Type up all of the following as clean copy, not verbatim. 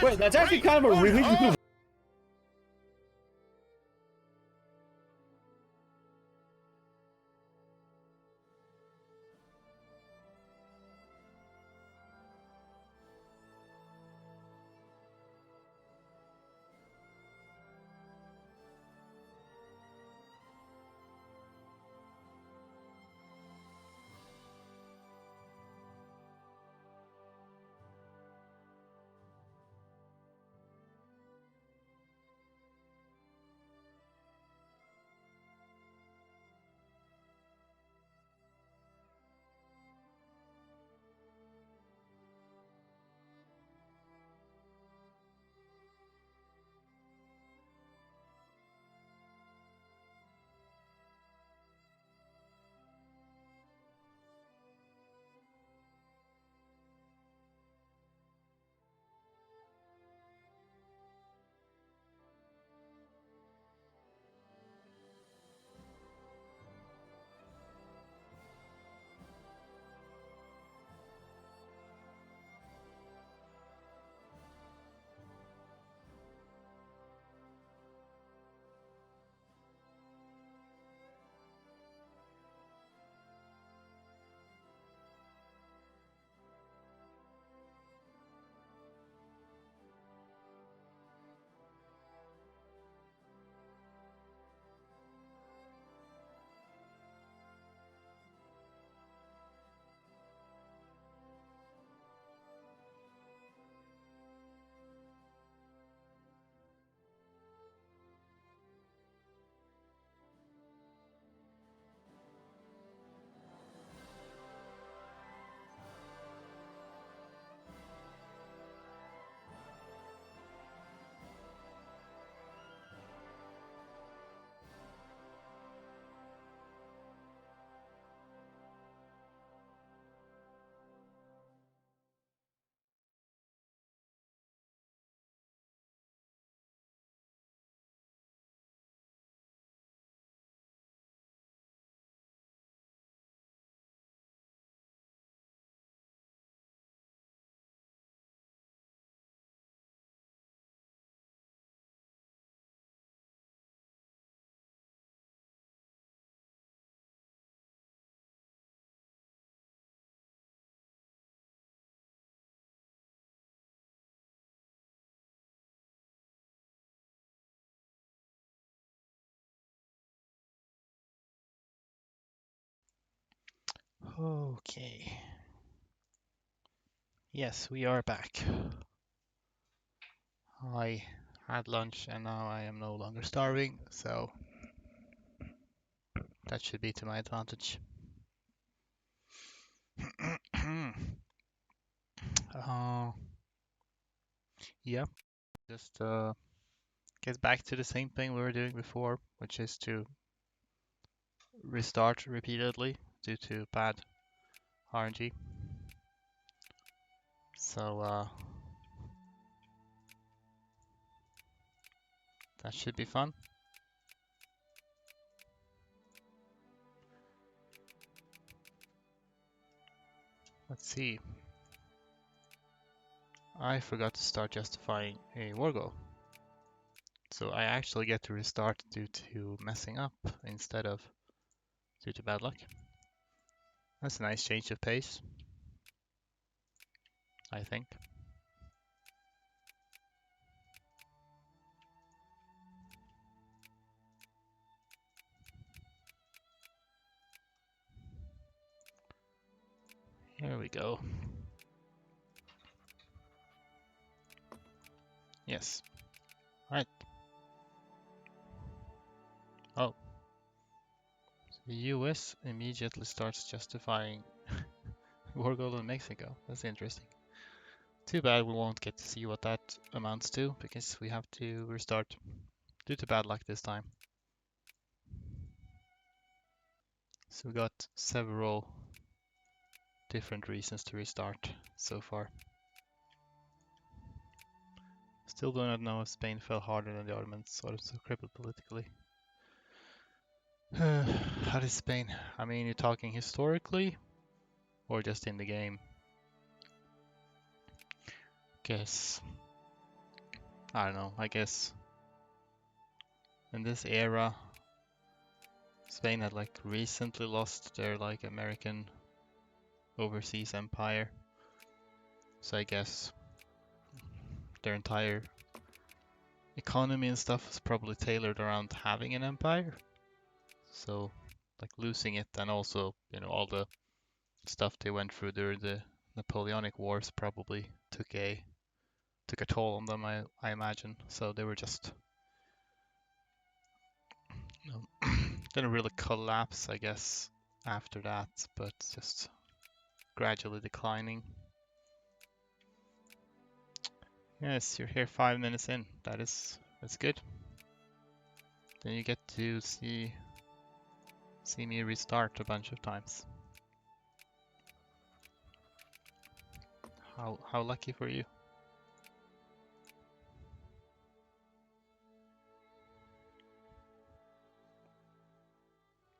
Wait, that's actually kind of a really good. Okay. Yes, we are back. I had lunch and now I am no longer starving, so that should be to my advantage. uh, yeah, just get back to the same thing we were doing before, which is to restart repeatedly due to bad RNG. So that should be fun. Let's see. I forgot to start justifying a war goal. So I actually get to restart due to messing up instead of due to bad luck. That's a nice change of pace, I think. Here we go. Yes. Right. Oh. So the US immediately starts justifying war goal in Mexico. That's interesting. Too bad we won't get to see what that amounts to because we have to restart due to bad luck this time. So we got several different reasons to restart so far. Still do not know if Spain fell harder than the Ottomans, sort of so crippled politically. How does Spain? I mean, you're talking historically or just in the game? Guess I don't know, I guess in this era, Spain had like recently lost their like American overseas empire. So I guess their entire economy and stuff is probably tailored around having an empire. So like losing it, and also, you know, all the stuff they went through during the Napoleonic Wars probably took a toll on them, I imagine. So they were just, you know, didn't really collapse, I guess, after that, but just gradually declining. Yes, you're here 5 minutes in. That's good. Then you get to see me restart a bunch of times. How lucky for you.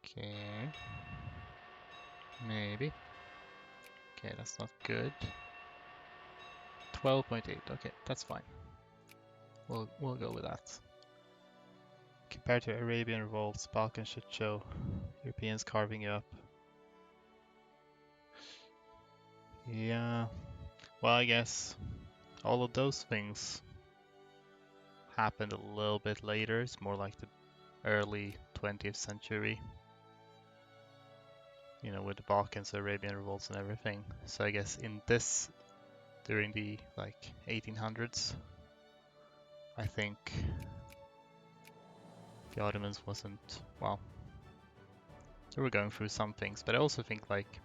Okay. Maybe. Okay, that's not good. 12.8. Okay, that's fine. We'll go with that. Compared to Arabian revolts, Balkans should show Europeans carving you up. Yeah. Well, I guess all of those things happened a little bit later. It's more like the early 20th century. You know, with the Balkans, Arabian revolts and everything. So I guess in this, during the like 1800s, I think the Ottomans wasn't, well, they were going through some things, but I also think like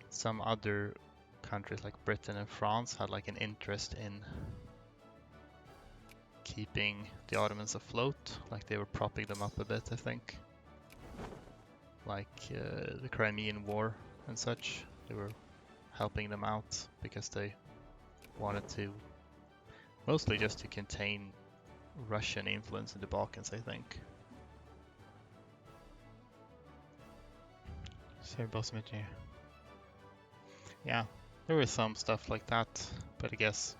some other countries like Britain and France had like an interest in keeping the Ottomans afloat, like they were propping them up a bit, I think. Like the Crimean War and such, they were helping them out because they wanted to, mostly just to contain Russian influence in the Balkans, I think. Yeah, there was some stuff like that, but I guess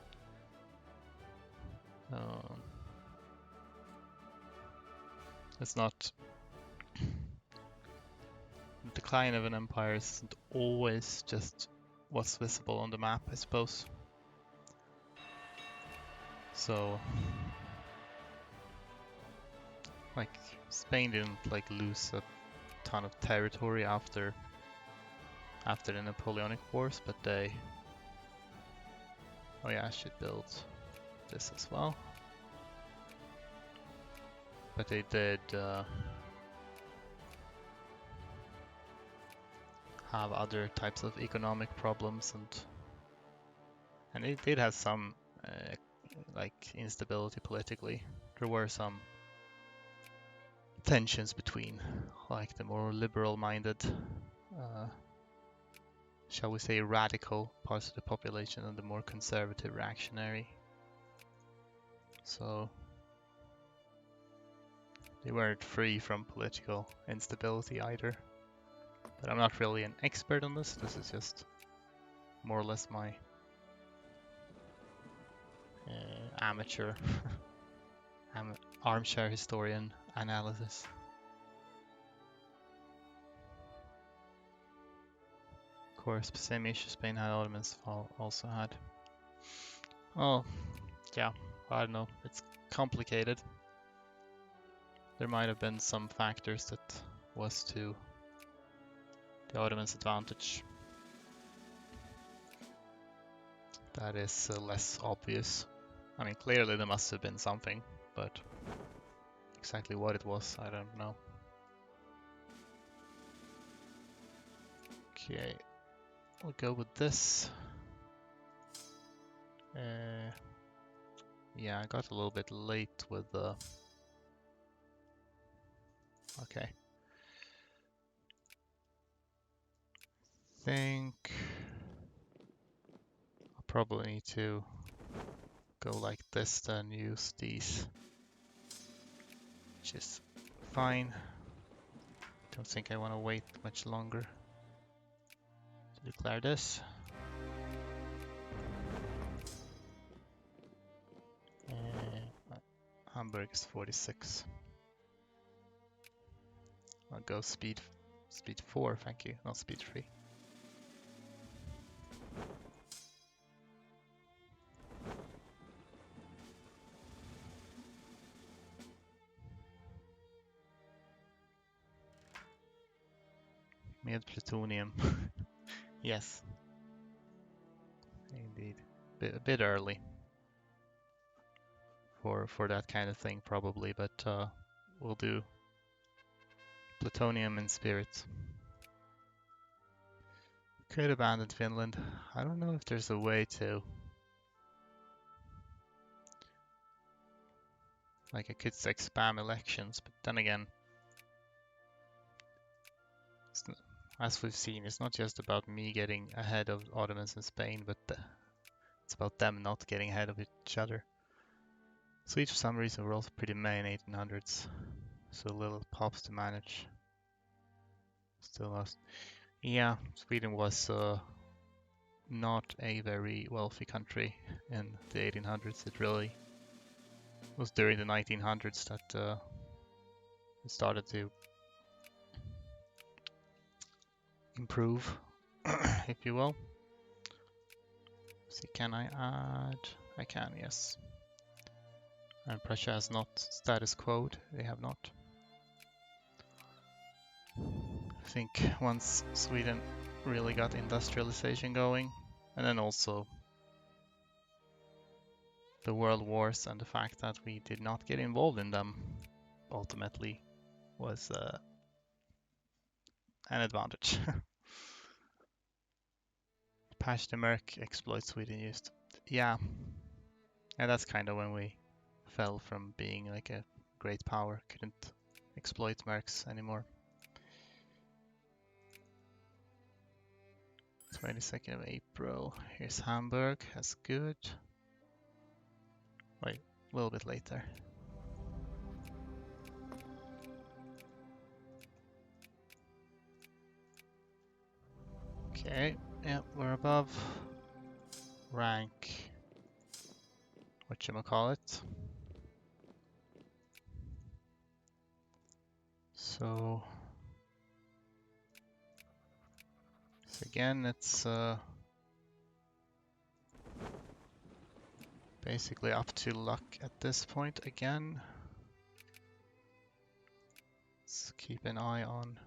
it's not. The decline of an empire isn't always just what's visible on the map, I suppose. So, like, Spain didn't like lose a ton of territory after the Napoleonic Wars, but they. Oh yeah, I should build this as well. But they did have other types of economic problems, and it did have some like instability politically. There were some tensions between like the more liberal-minded, shall we say, radical parts of the population and the more conservative, reactionary. So they weren't free from political instability either. But I'm not really an expert on this. This is just more or less my amateur armchair historian analysis. Of course, same issue Spain had, Ottomans also had. Oh, yeah, I don't know. It's complicated. There might have been some factors that was to the Ottomans' advantage. That is less obvious. I mean, clearly there must have been something, but exactly what it was, I don't know. Okay, we'll go with this. Yeah, I got a little bit late with the... Okay. Think I'll probably need to go like this, then use these, which is fine. Don't think I want to wait much longer to declare this. Hamburg is 46. I'll go speed 4, thank you, not speed 3. Mid plutonium. Yes, indeed. A bit early for that kind of thing probably, but we'll do plutonium and spirits. Could abandon Finland. I don't know if there's a way to. Like I could like spam elections, but then again, as we've seen, it's not just about me getting ahead of Ottomans in Spain, but it's about them not getting ahead of each other. Swedes, for some reason, were also pretty main 1800s, so little pops to manage. Still lost. Yeah, Sweden was not a very wealthy country in the 1800s. It really was during the 1900s that it started to improve, if you will. See, can I add? I can, yes. And Prussia has not status quo'd. They have not. I think once Sweden really got industrialization going, and then also the world wars and the fact that we did not get involved in them ultimately was an advantage. Patch the Merc exploit Sweden used. Yeah, and that's kind of when we fell from being like a great power, couldn't exploit Mercs anymore. 22nd of April. Here's Hamburg. That's good. Wait, a little bit later. Okay, yeah, we're above rank. Whatchamacallit. So again, it's basically up to luck at this point again. Let's keep an eye on.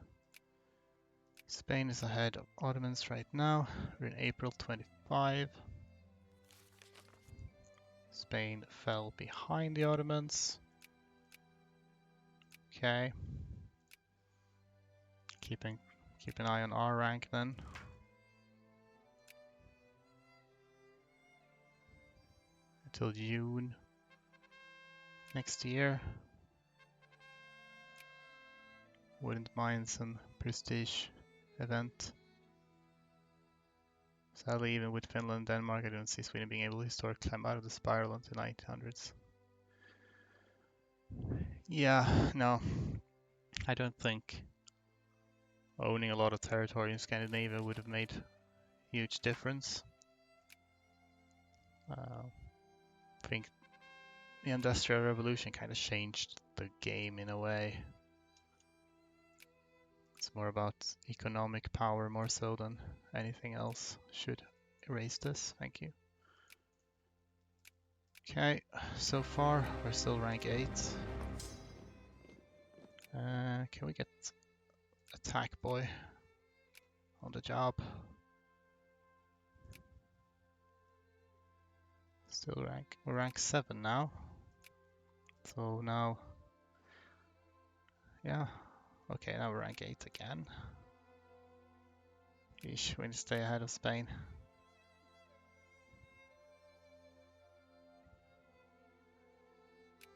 Spain is ahead of Ottomans right now. We're in April 25. Spain fell behind the Ottomans. Okay. Keep an eye on our rank then. Until June next year. Wouldn't mind some prestige event. Sadly, even with Finland and Denmark, I don't see Sweden being able to historically climb out of the spiral into the 1900s. Yeah, no. I don't think owning a lot of territory in Scandinavia would have made a huge difference. I think the Industrial Revolution kind of changed the game in a way. It's more about economic power more so than anything else. Should erase this, thank you. Okay, so far we're still rank 8. Can we get Attack Boy on the job? Still we're rank 7 now. So now, yeah, okay, now we're rank 8 again. Yeesh, we need to stay ahead of Spain.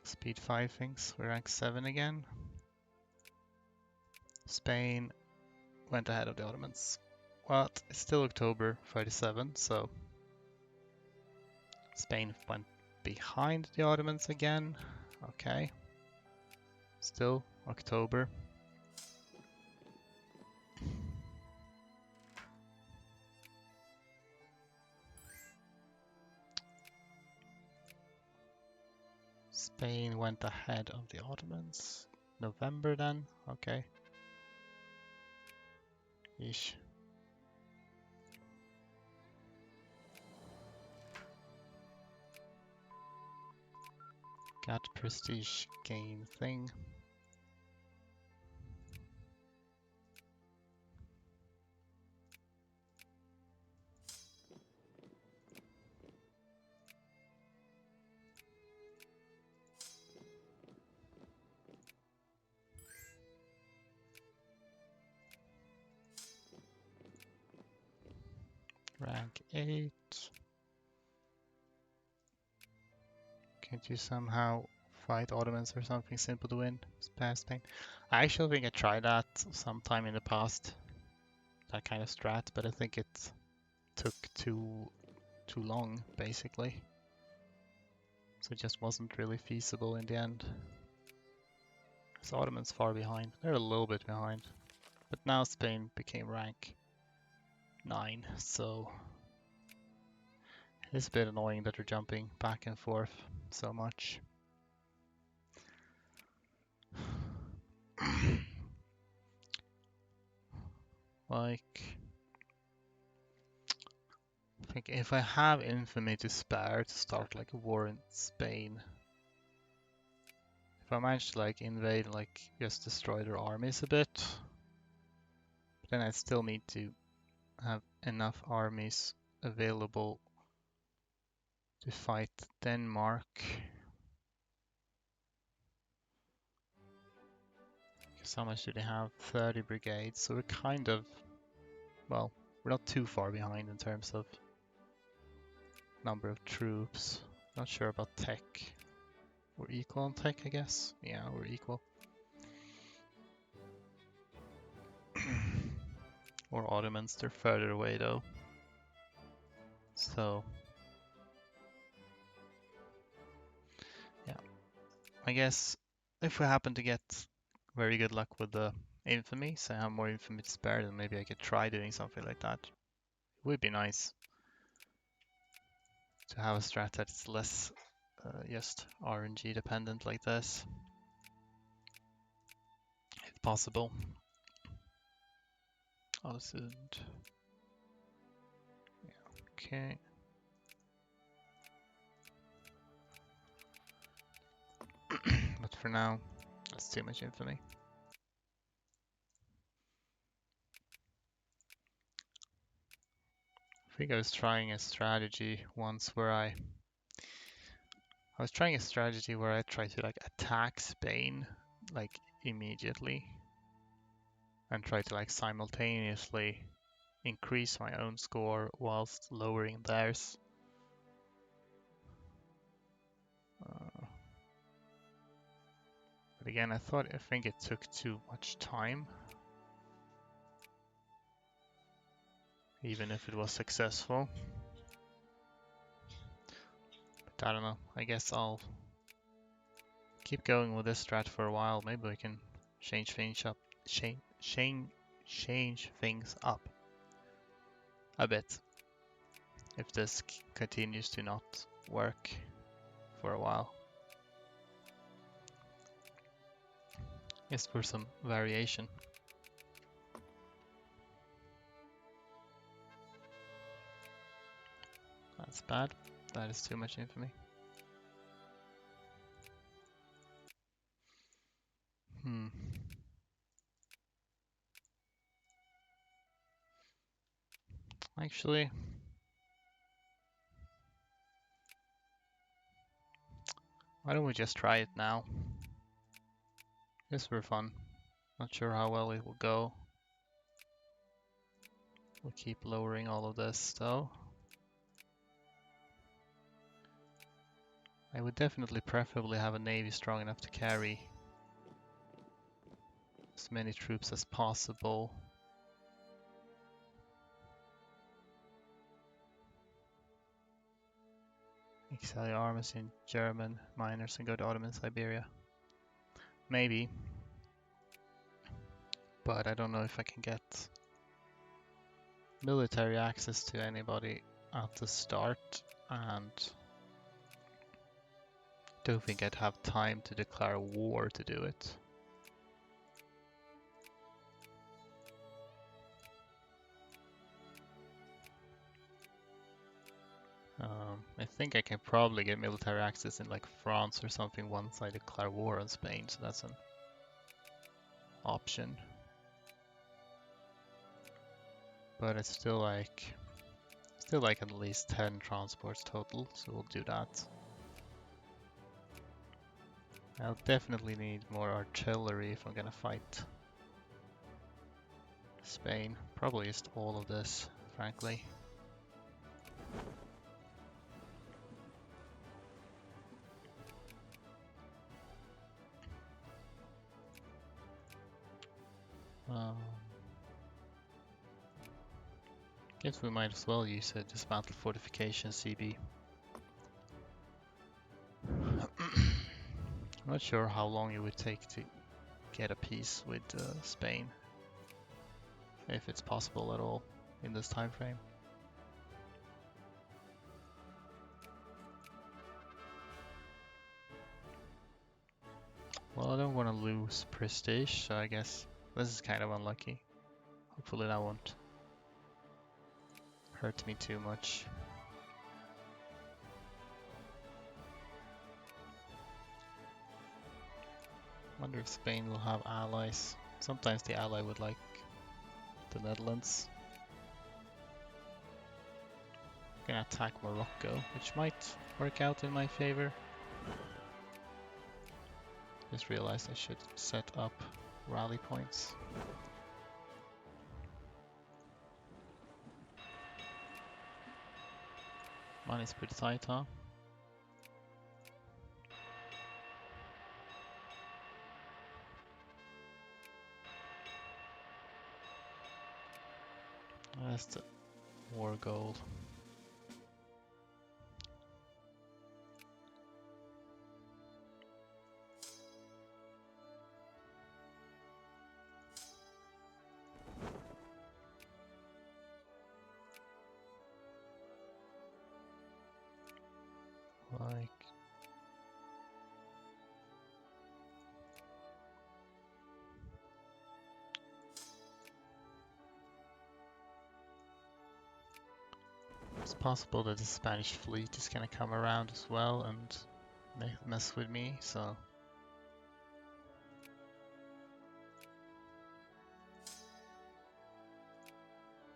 Speed 5 things, we're rank 7 again. Spain went ahead of the Ottomans. Well, it's still October 37, so Spain went behind the Ottomans again. Okay. Still October. Spain went ahead of the Ottomans. November then? Okay. Yeesh. Got prestige gain thing. Rank 8. Can't you somehow fight Ottomans or something simple to win? Spare Spain. I actually think I tried that sometime in the past. That kind of strat, but I think it took too long, basically. So it just wasn't really feasible in the end. So Ottomans far behind. They're a little bit behind. But now Spain became rank 9, so it's a bit annoying that they're jumping back and forth so much. Like, I think if I have infamy to spare to start like a war in Spain, if I manage to like invade and like just destroy their armies a bit, but then I still need to have enough armies available to fight Denmark. Because how much do they have? 30 brigades, so we're kind of, well, we're not too far behind in terms of number of troops. Not sure about tech. We're equal on tech, I guess. Yeah, we're equal. Or Ottomans, they're further away though. So, yeah. I guess if we happen to get very good luck with the infamy, so I have more infamy to spare, then maybe I could try doing something like that. It would be nice to have a strat that's less just RNG dependent like this, if possible. Öresund. Yeah, okay. But for now, that's too much infamy. I think I was trying a strategy once where I was trying a strategy where I tried to like attack Spain like immediately and try to like simultaneously increase my own score whilst lowering theirs. But again, I think it took too much time, even if it was successful. But I don't know. I guess I'll keep going with this strat for a while. Maybe we can change things up. Change things up a bit if this continues to not work for a while. Just for some variation. That's bad. That is too much infamy. Actually, why don't we just try it now? Just for fun. Not sure how well it will go. We'll keep lowering all of this though. I would definitely preferably have a navy strong enough to carry as many troops as possible. Exile your armies in German miners and go to Ottoman Siberia. Maybe. But I don't know if I can get military access to anybody at the start, and don't think I'd have time to declare war to do it. I think I can probably get military access in like France or something once I declare war on Spain, so that's an option. But it's still like at least 10 transports total, so we'll do that. I'll definitely need more artillery if I'm gonna fight Spain. Probably just all of this, frankly. Guess we might as well use a dismantle fortification CB. I'm not sure how long it would take to get a peace with Spain, if it's possible at all in this time frame. Well, I don't want to lose prestige, so I guess this is kind of unlucky. Hopefully that won't hurt me too much. Wonder if Spain will have allies. Sometimes the ally would like the Netherlands. I'm gonna attack Morocco, which might work out in my favor. Just realized I should set up rally points. Money's pretty tight, huh? That's the war goal. Like, it's possible that the Spanish fleet is gonna come around as well and mess with me, so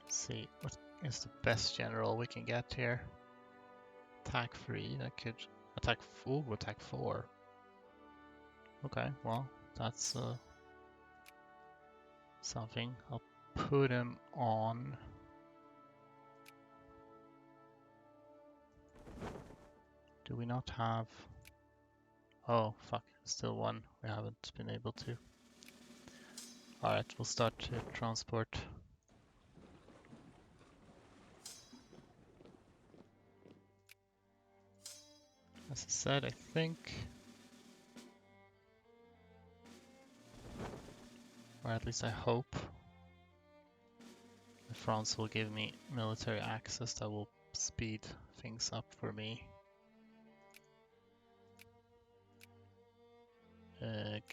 let's see what is the best general we can get here. Attack 3, that could attack 4. Okay, well, that's something. I'll put him on. Do we not have... Oh, fuck, still one. We haven't been able to. Alright, we'll start to transport. As I said, I think... Or at least I hope that France will give me military access that will speed things up for me.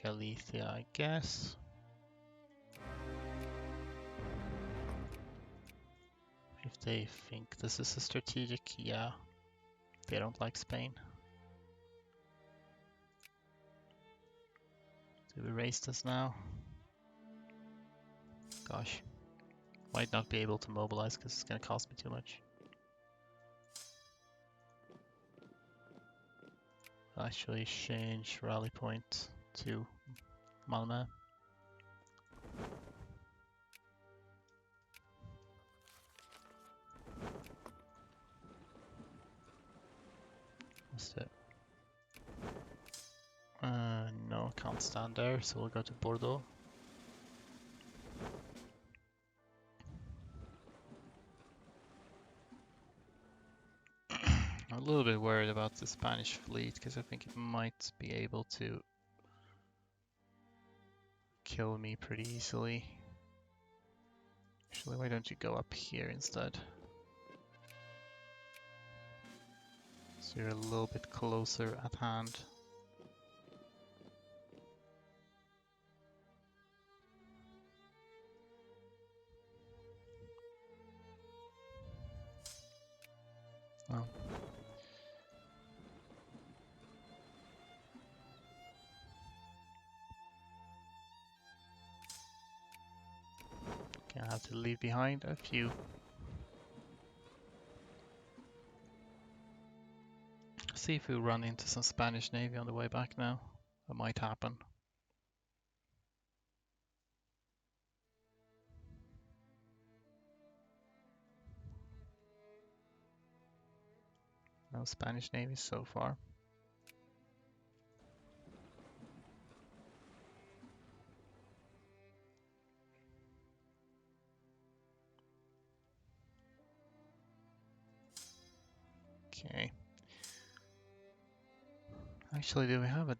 Galicia, I guess. If they think this is a strategic, yeah. They don't like Spain. Do we raise this now? Gosh. Might not be able to mobilize because it's going to cost me too much. Actually change rally point to Malmö. What's that? No, can't stand there, so we'll go to Bordeaux. I'm a little bit worried about the Spanish fleet because I think it might be able to kill me pretty easily. Actually, why don't you go up here instead? So you're a little bit closer at hand. Gonna have to leave behind a few. See if we run into some Spanish Navy on the way back now. That might happen. No Spanish Navy so far. Okay. Actually, do we have a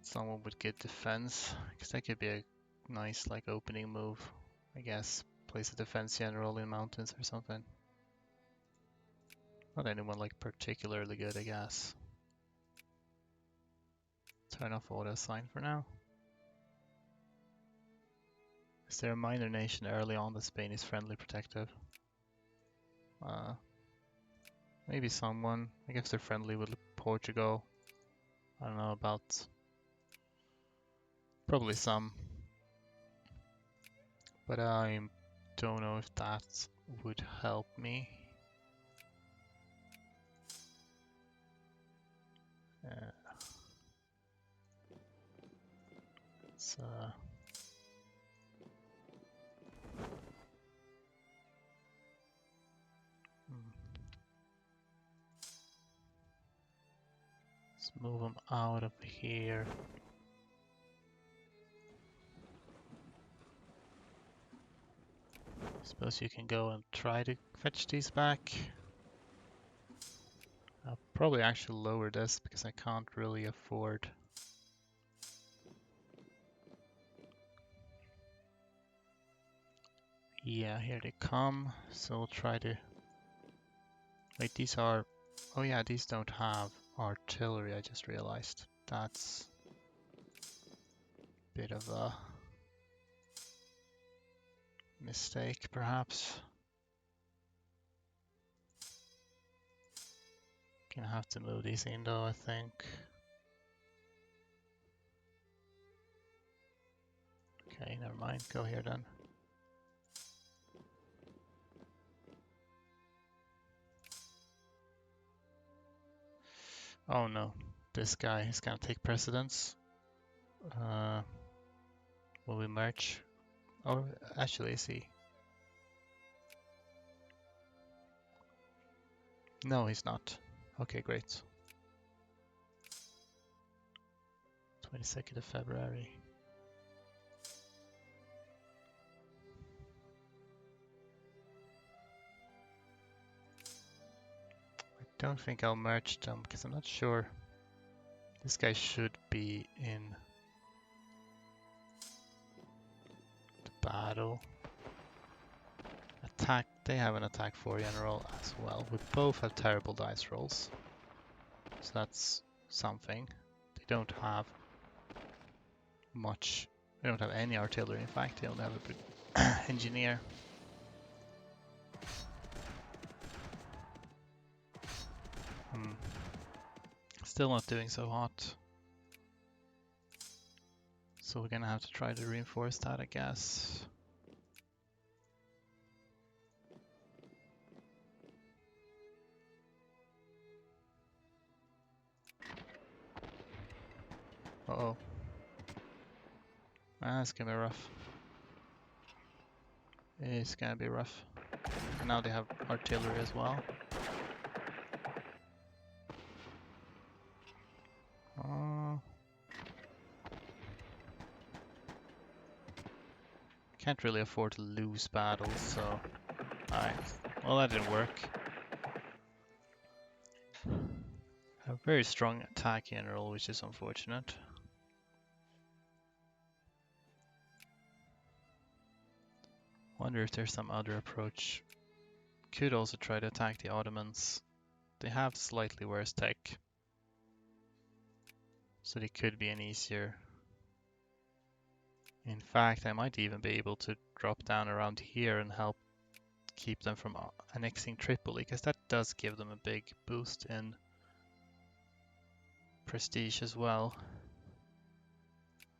someone with good defense? Because that could be a nice like opening move, I guess. Place a defense general in mountains or something. Not anyone like particularly good, I guess. Turn off auto assign for now. Is there a minor nation early on that Spain is friendly protective? Maybe someone. I guess they're friendly with Portugal. I don't know about. Probably some. But I don't know if that would help me. So let's move them out of here. Suppose you can go and try to fetch these back. I'll probably actually lower this because I can't really afford. Yeah, here they come. So we'll try to. Wait, these are. Oh yeah, these don't have artillery. I just realized. That's a bit of a mistake, perhaps. Gonna have to move these in though, I think. Okay, never mind. Go here then. Oh no, this guy is gonna take precedence. Will we merge? Oh, actually, is he? No, he's not. Okay, great. 22nd of February. I don't think I'll merge them because I'm not sure. This guy should be in the battle. Attack. They have an attack 4 general as well. We both have terrible dice rolls. So that's something. They don't have much. They don't have any artillery. In fact, they only have a engineer. Still not doing so hot. So we're gonna have to try to reinforce that, I guess. Uh-oh. That's gonna be rough. It's gonna be rough. And now they have artillery as well. Can't really afford to lose battles, so... Alright, well that didn't work. A very strong attack general, which is unfortunate. Wonder if there's some other approach. Could also try to attack the Ottomans. They have slightly worse tech. So they could be an easier. In fact, I might even be able to drop down around here and help keep them from annexing Tripoli, because that does give them a big boost in prestige as well.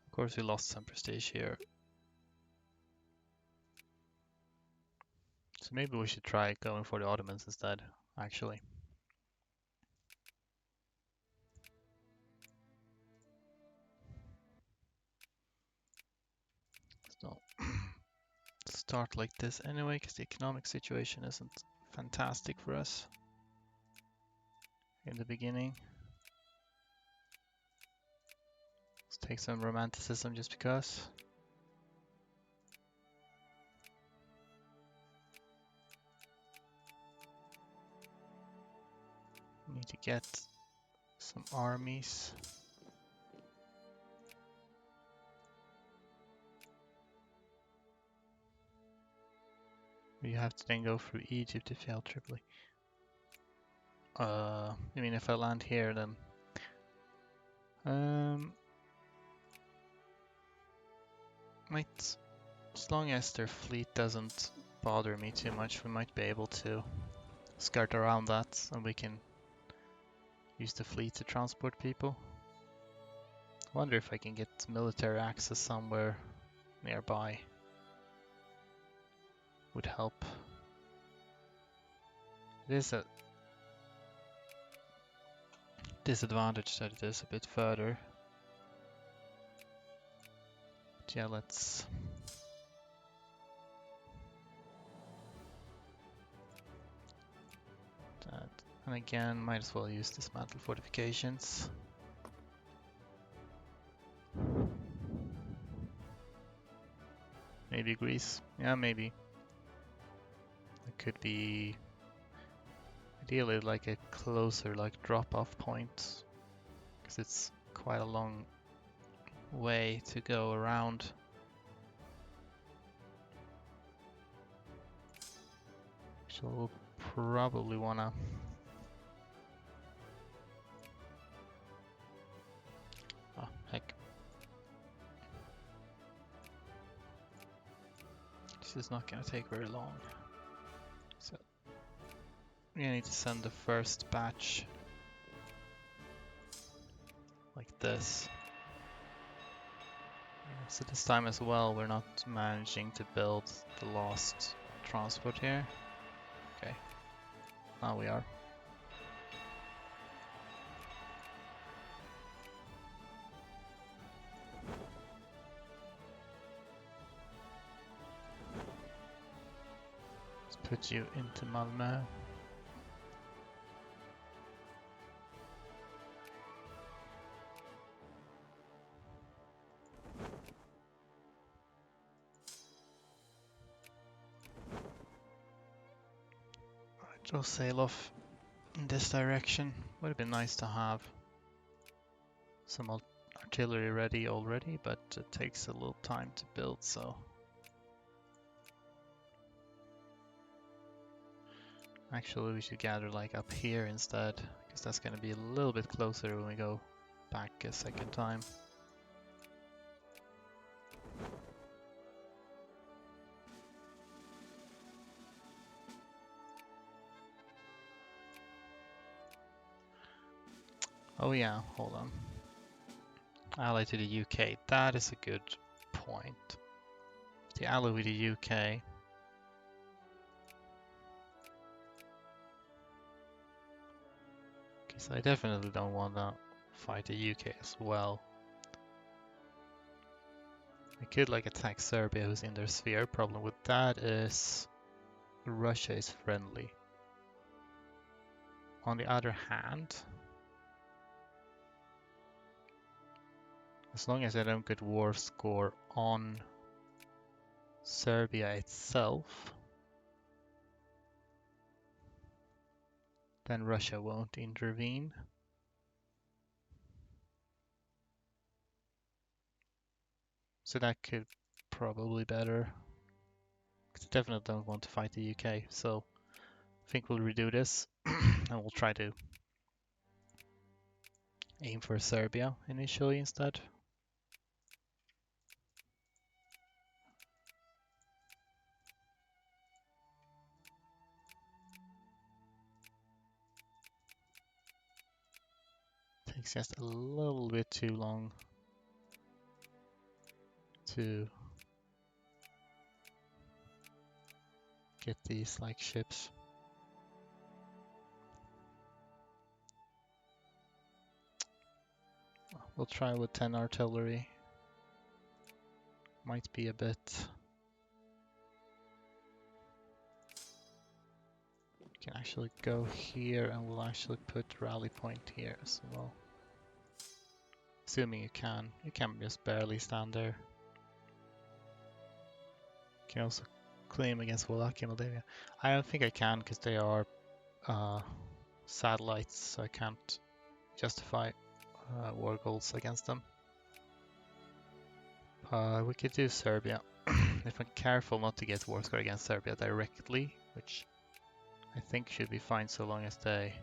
Of course, we lost some prestige here. So maybe we should try going for the Ottomans instead, actually. So start like this anyway, because the economic situation isn't fantastic for us in the beginning. Let's take some romanticism just because. Need to get some armies. We have to then go through Egypt to fail Tripoli. I mean, if I land here, then might, as long as their fleet doesn't bother me too much, we might be able to skirt around that, and we can use the fleet to transport people. I wonder if I can get military access somewhere nearby. Would help. It is a disadvantage that it is a bit further. But yeah, let's that. And again, might as well use dismantle fortifications. Maybe Greece. Yeah, maybe. It could be ideally like a closer like drop-off point, because it's quite a long way to go around. So we'll probably wanna heck. This is not gonna take very long. So we need to send the first batch like this. So this time as well, we're not managing to build the last transport here. Okay, now we are. Let's put you into Malmö. We'll sail off in this direction. Would have been nice to have some artillery ready already, but it takes a little time to build, so. Actually, we should gather like up here instead, because that's going to be a little bit closer when we go back a second time. Oh yeah, hold on. Ally to the UK, that is a good point. The ally with the UK. Because I definitely don't want to fight the UK as well. I could like attack Serbia, who's in their sphere. Problem with that is Russia is friendly. On the other hand, as long as I don't get war score on Serbia itself, then Russia won't intervene. So that could probably better. Because I definitely don't want to fight the UK, so I think we'll redo this and we'll try to aim for Serbia initially instead. Takes just a little bit too long to get these like ships. We'll try with 10 artillery. Might be a bit. We can actually go here and we'll actually put rally point here as well. Assuming you can. You can just barely stand there. You can also claim against Wallachia and Moldavia. I don't think I can because they are satellites, so I can't justify war goals against them. We could do Serbia. If I'm careful not to get war score against Serbia directly, which I think should be fine so long as they...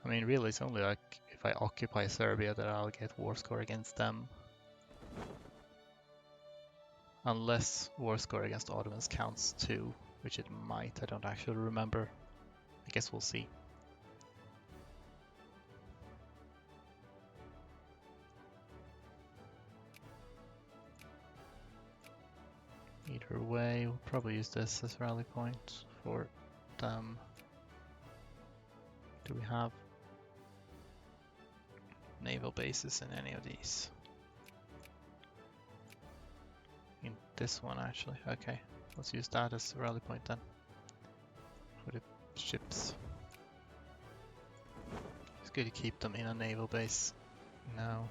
I mean, really, it's only like if I occupy Serbia that I'll get war score against them. Unless war score against Ottomans counts too, which it might, I don't actually remember. I guess we'll see. Either way, we'll probably use this as rally point for them. Do we have naval bases in any of these? In this one actually, okay. Let's use that as a rally point then. For the ships. It's good to keep them in a naval base now.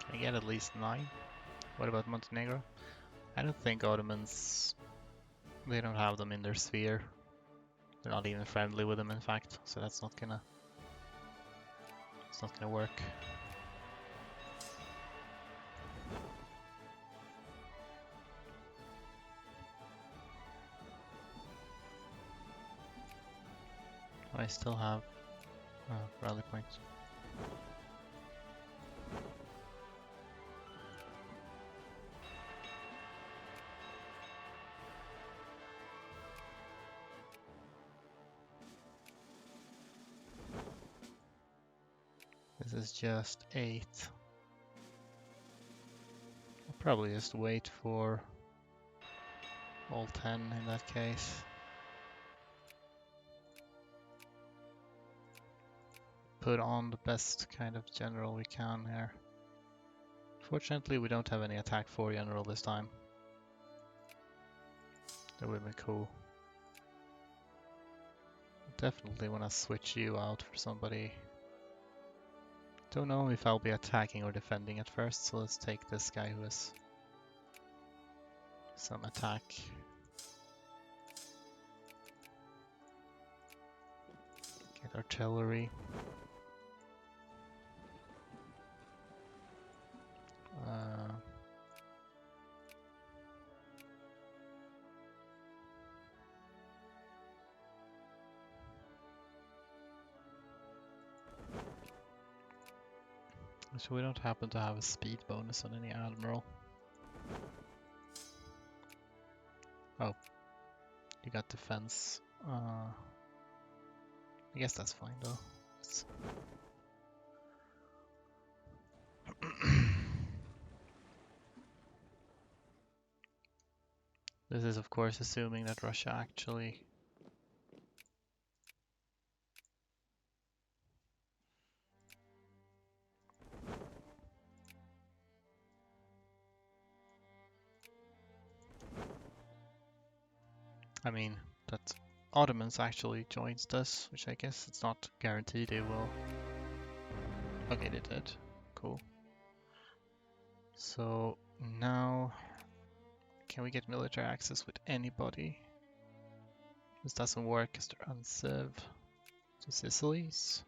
Can I get at least 9? What about Montenegro? I don't think Ottomans, they don't have them in their sphere. They're not even friendly with them in fact, so it's not gonna work. I still have rally points. This is just 8. I'll probably just wait for all 10 in that case. Put on the best kind of general we can here. Fortunately, we don't have any attack 4 general this time. That would be cool. Definitely want to switch you out for somebody. Don't know if I'll be attacking or defending at first, so let's take this guy who has some attack. Get artillery. So we don't happen to have a speed bonus on any admiral. Oh, you got defense. I guess that's fine though. This is of course assuming that Russia actually that Ottomans actually joins this, which I guess it's not guaranteed they will. Okay, they did. Cool. So now, can we get military access with anybody? This doesn't work because they're unsiv. To Sicily's?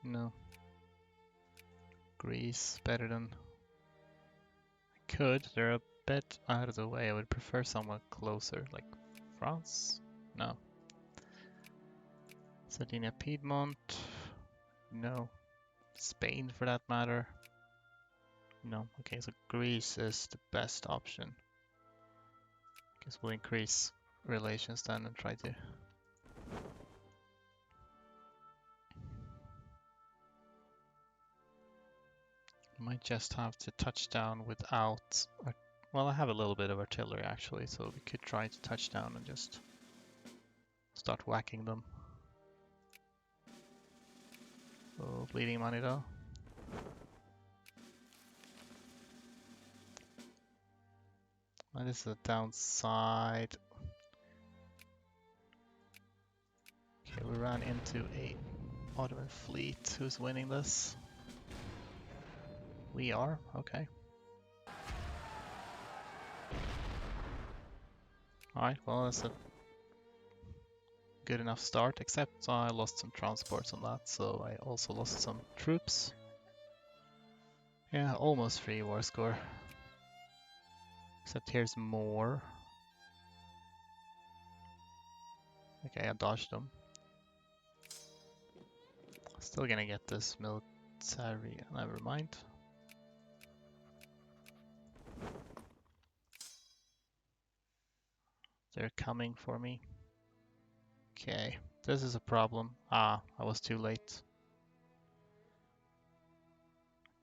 No. Greece, better than... I could, they're a bit out of the way. I would prefer someone closer, like France? No. Sardinia, Piedmont? No. Spain for that matter? No. Okay, so Greece is the best option. Guess we'll increase relations then and try to... Might just have to touch down without... Well, I have a little bit of artillery actually, so we could try to touch down and just start whacking them. Oh, bleeding money though. And this is a downside. Okay, we ran into a Ottoman fleet. Who's winning this? We are? Okay. Alright, well that's a good enough start, except I lost some transports on that, so I also lost some troops. Yeah, almost free war score. Except here's more. Okay, I dodged them. Still gonna get this military, never mind. They're coming for me. Okay, this is a problem. Ah, I was too late.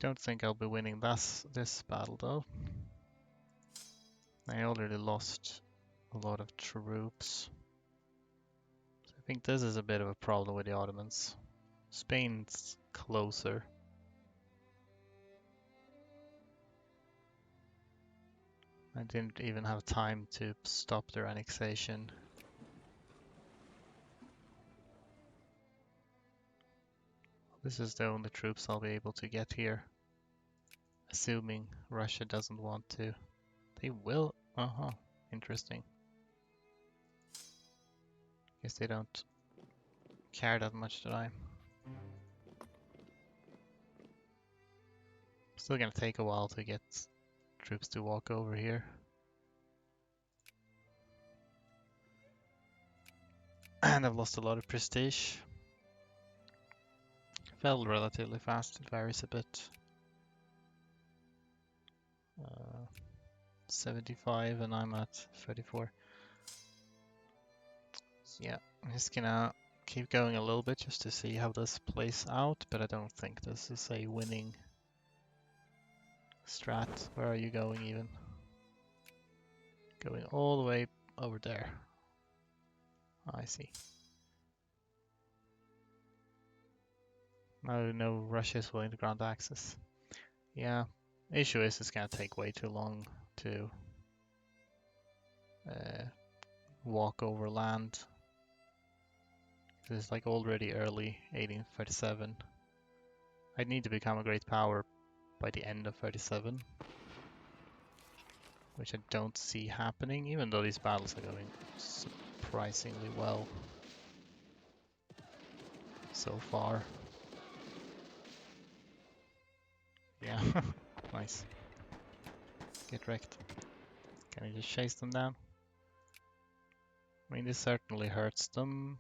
Don't think I'll be winning this battle though. I already lost a lot of troops. So I think this is a bit of a problem with the Ottomans. Spain's closer. I didn't even have time to stop their annexation. This is the only troops I'll be able to get here. Assuming Russia doesn't want to. They will. Uh-huh. Interesting. Guess they don't care that much, do I? Still gonna take a while to get troops to walk over here. And I've lost a lot of prestige. Fell relatively fast, it varies a bit. 75 and I'm at 34. So yeah, I'm just gonna keep going a little bit just to see how this plays out, but I don't think this is a winning strat. Where are you going even? Going all the way over there. I see. No, Russia is willing to grant access. Yeah, issue is it's gonna take way too long to walk over land. It's like already early 1837. I'd need to become a great power by the end of 37, which I don't see happening, even though these battles are going surprisingly well so far. Yeah, nice. Get wrecked. Can I just chase them down? I mean, this certainly hurts them.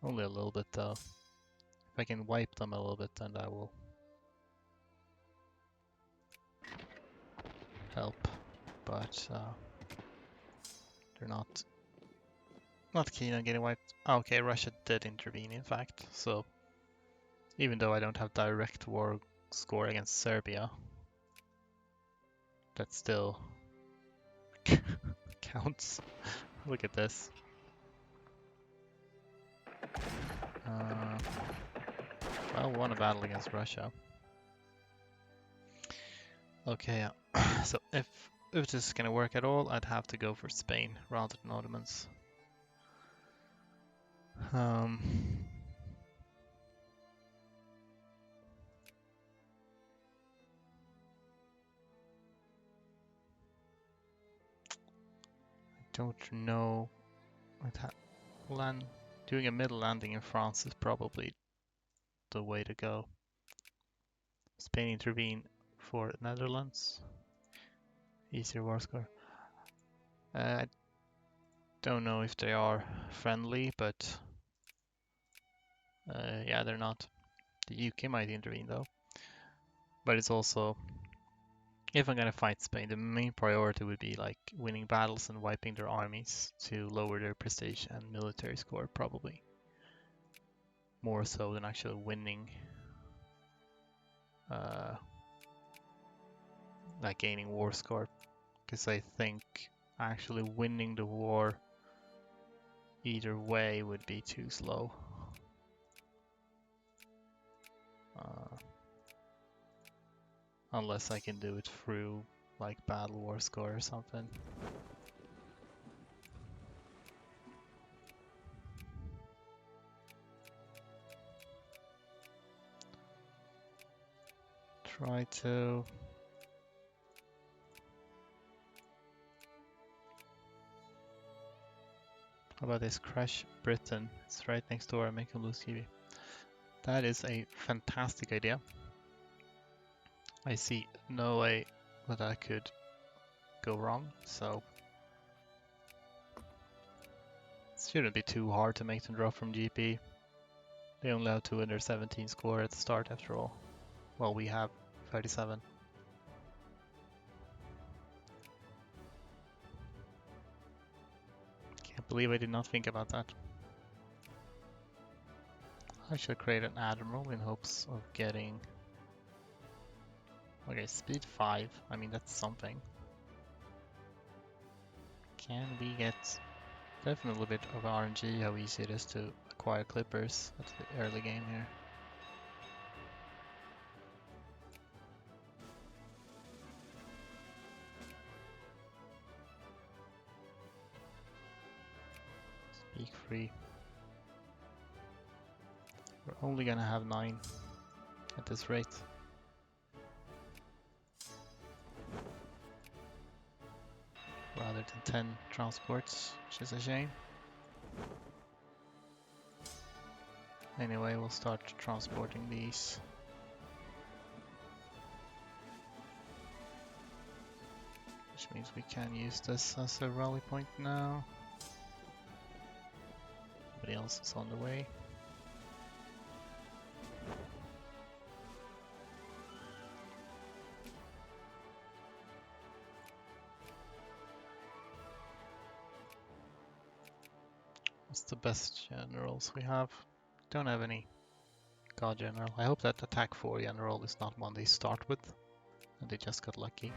Only a little bit though. If I can wipe them a little bit, then that will help. But they're not keen on getting wiped. Okay, Russia did intervene in fact. So even though I don't have direct war score against Serbia, that still counts. Look at this. Well, won a battle against Russia. Okay, so if this is gonna work at all, I'd have to go for Spain rather than Ottomans. I don't know. Doing a middle landing in France is probably the way to go. Spain intervene for Netherlands. Easier war score. I don't know if they are friendly, but yeah, they're not. The UK might intervene though. But it's also, if I'm gonna fight Spain, the main priority would be like winning battles and wiping their armies to lower their prestige and military score, probably. More so than actually winning. like gaining war score, because I think actually winning the war either way would be too slow. Unless I can do it through like battle war score or something. Try to... How about this? Crash Britain. It's right next door and make him lose TV. That is a fantastic idea. I see no way that could go wrong, so it shouldn't be too hard to make them drop from GP. They only have 217 score at the start after all. Well, we have 37. Can't believe I did not think about that. I should create an admiral in hopes of getting... Okay, speed 5. I mean, that's something. Can we get definitely a bit of RNG, how easy it is to acquire clippers at the early game here. Speak free. We're only gonna have 9 at this rate. Rather than 10 transports, which is a shame. Anyway, we'll start transporting these. Which means we can use this as a rally point now. Nobody else is on the way. What's the best generals we have? Don't have any God General. I hope that attack 4 general is not one they start with and they just got lucky.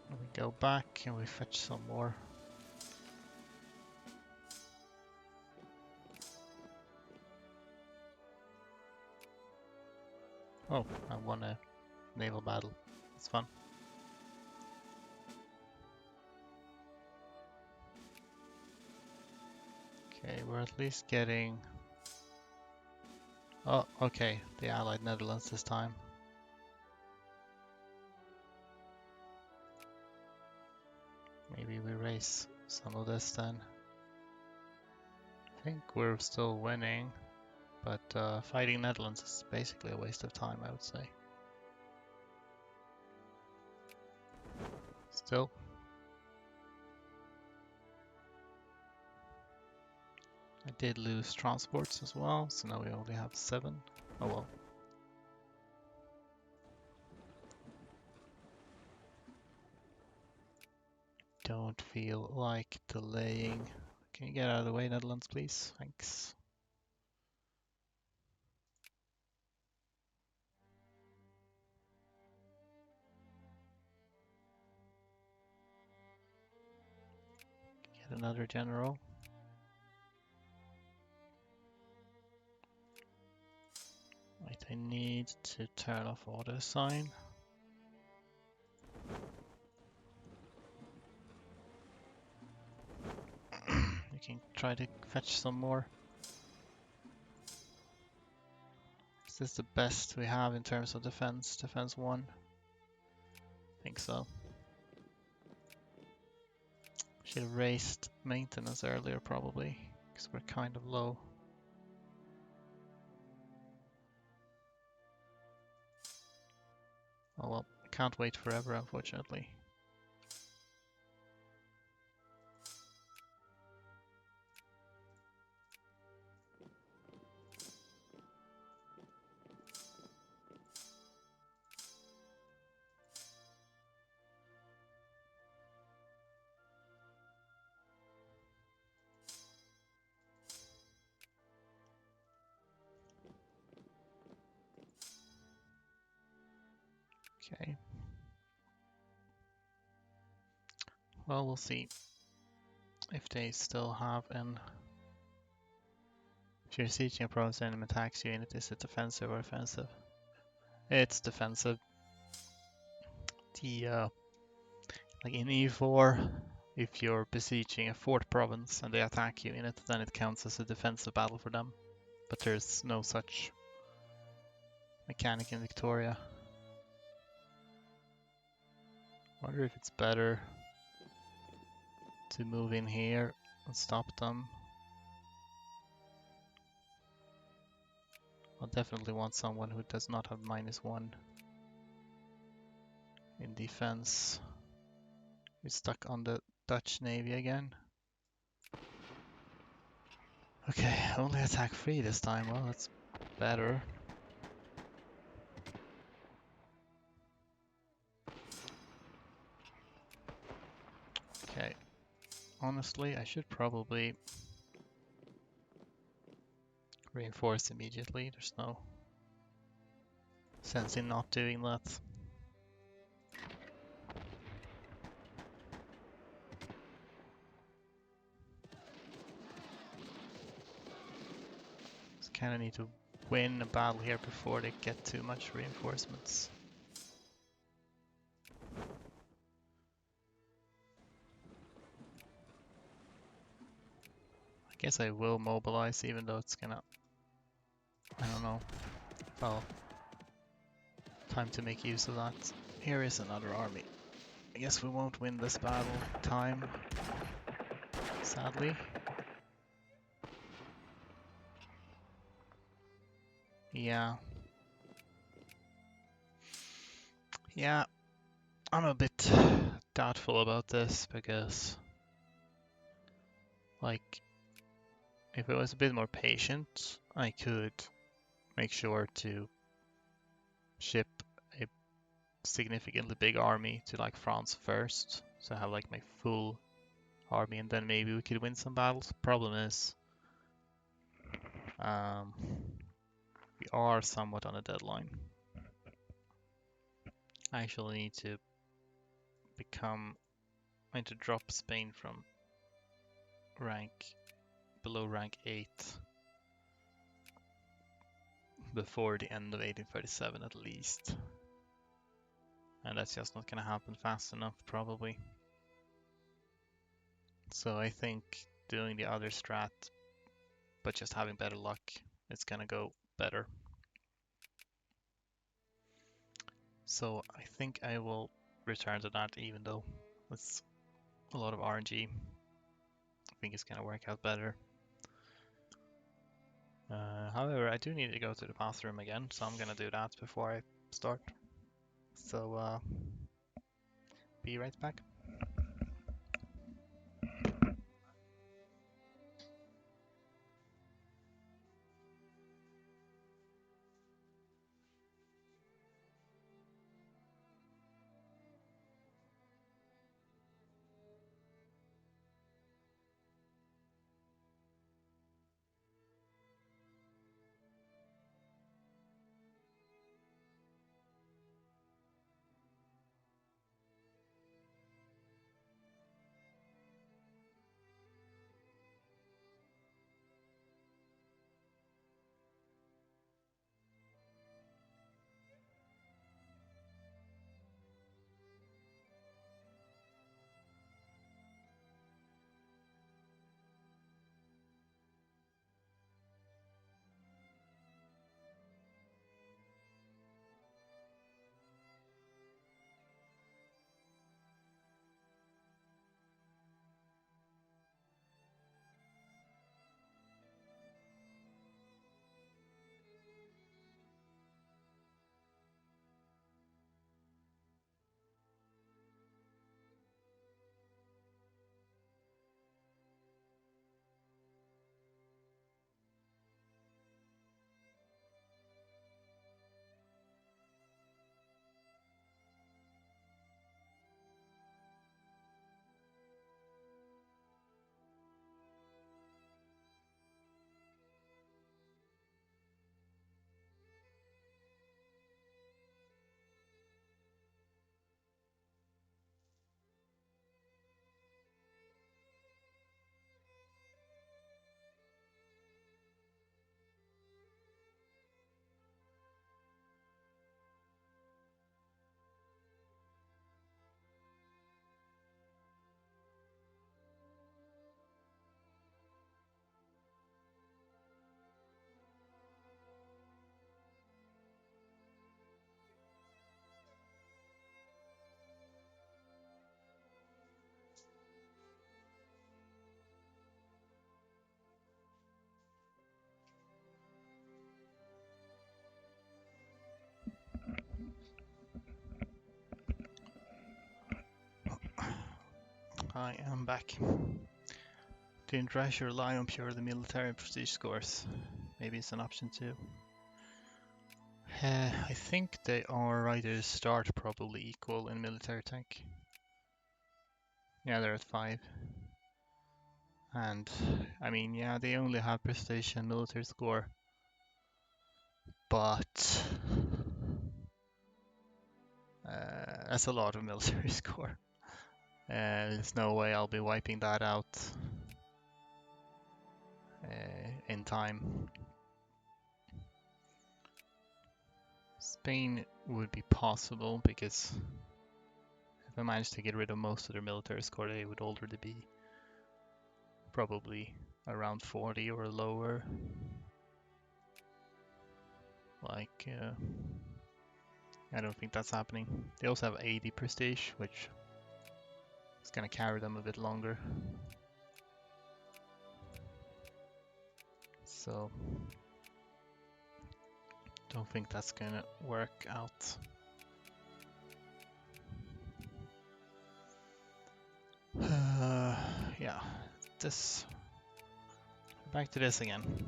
And we go back and we fetch some more. Oh, I won a naval battle. It's fun. Okay, we're at least getting... Oh, okay, the Allied Netherlands this time. Maybe we raise some of this then. I think we're still winning, but fighting Netherlands is basically a waste of time, I would say. Still. I did lose transports as well, so now we only have 7. Oh well. Don't feel like delaying. Can you get out of the way, Netherlands, please? Thanks. Get another general. Wait, I need to turn off auto sign. You can try to fetch some more. Is this the best we have in terms of defense? Defense 1? I think so. Should have raised maintenance earlier probably, because we're kind of low. Oh well, can't wait forever unfortunately. Okay. Well, we'll see if they still have an... If you're sieging a province and enemy attacks you, unit, is it defensive or offensive? It's defensive. The like in E4, if you're besieging a fort province and they attack you in it, then it counts as a defensive battle for them. But there's no such mechanic in Victoria. Wonder if it's better to move in here and stop them. I'll definitely want someone who does not have -1 in defense. We're stuck on the Dutch Navy again. Okay, only attack 3 this time. Well, that's better. Okay, honestly, I should probably reinforce immediately. There's no sense in not doing that. Just kind of need to win a battle here before they get too much reinforcements. I guess I will mobilize, even though it's gonna... I don't know. Well, time to make use of that. Here is another army. I guess we won't win this battle time, sadly. Yeah. Yeah, I'm a bit doubtful about this because, like, if I was a bit more patient, I could make sure to ship a significantly big army to like France first, so I have like my full army, and then maybe we could win some battles. Problem is, we are somewhat on a deadline. I actually need to I need to drop Spain from below rank 8 before the end of 1837 at least. And that's just not gonna happen fast enough, probably. So I think doing the other strat, but just having better luck, it's gonna go better. So I think I will return to that, even though it's a lot of RNG. I think it's gonna work out better. However, I do need to go to the bathroom again, so I'm gonna do that before I start. So be right back. I am back. Didn't rush or rely on purely military prestige scores. Maybe it's an option too. I think they are right at the start, probably equal in military tech. Yeah, they're at 5. And I mean, yeah, they only have prestige and military score. But that's a lot of military score. There's no way I'll be wiping that out in time. Spain would be possible because if I managed to get rid of most of their military score, they would already be probably around 40 or lower. Like, I don't think that's happening. They also have 80 prestige, which is gonna carry them a bit longer. So, don't think that's gonna work out. Yeah, this. Back to this again.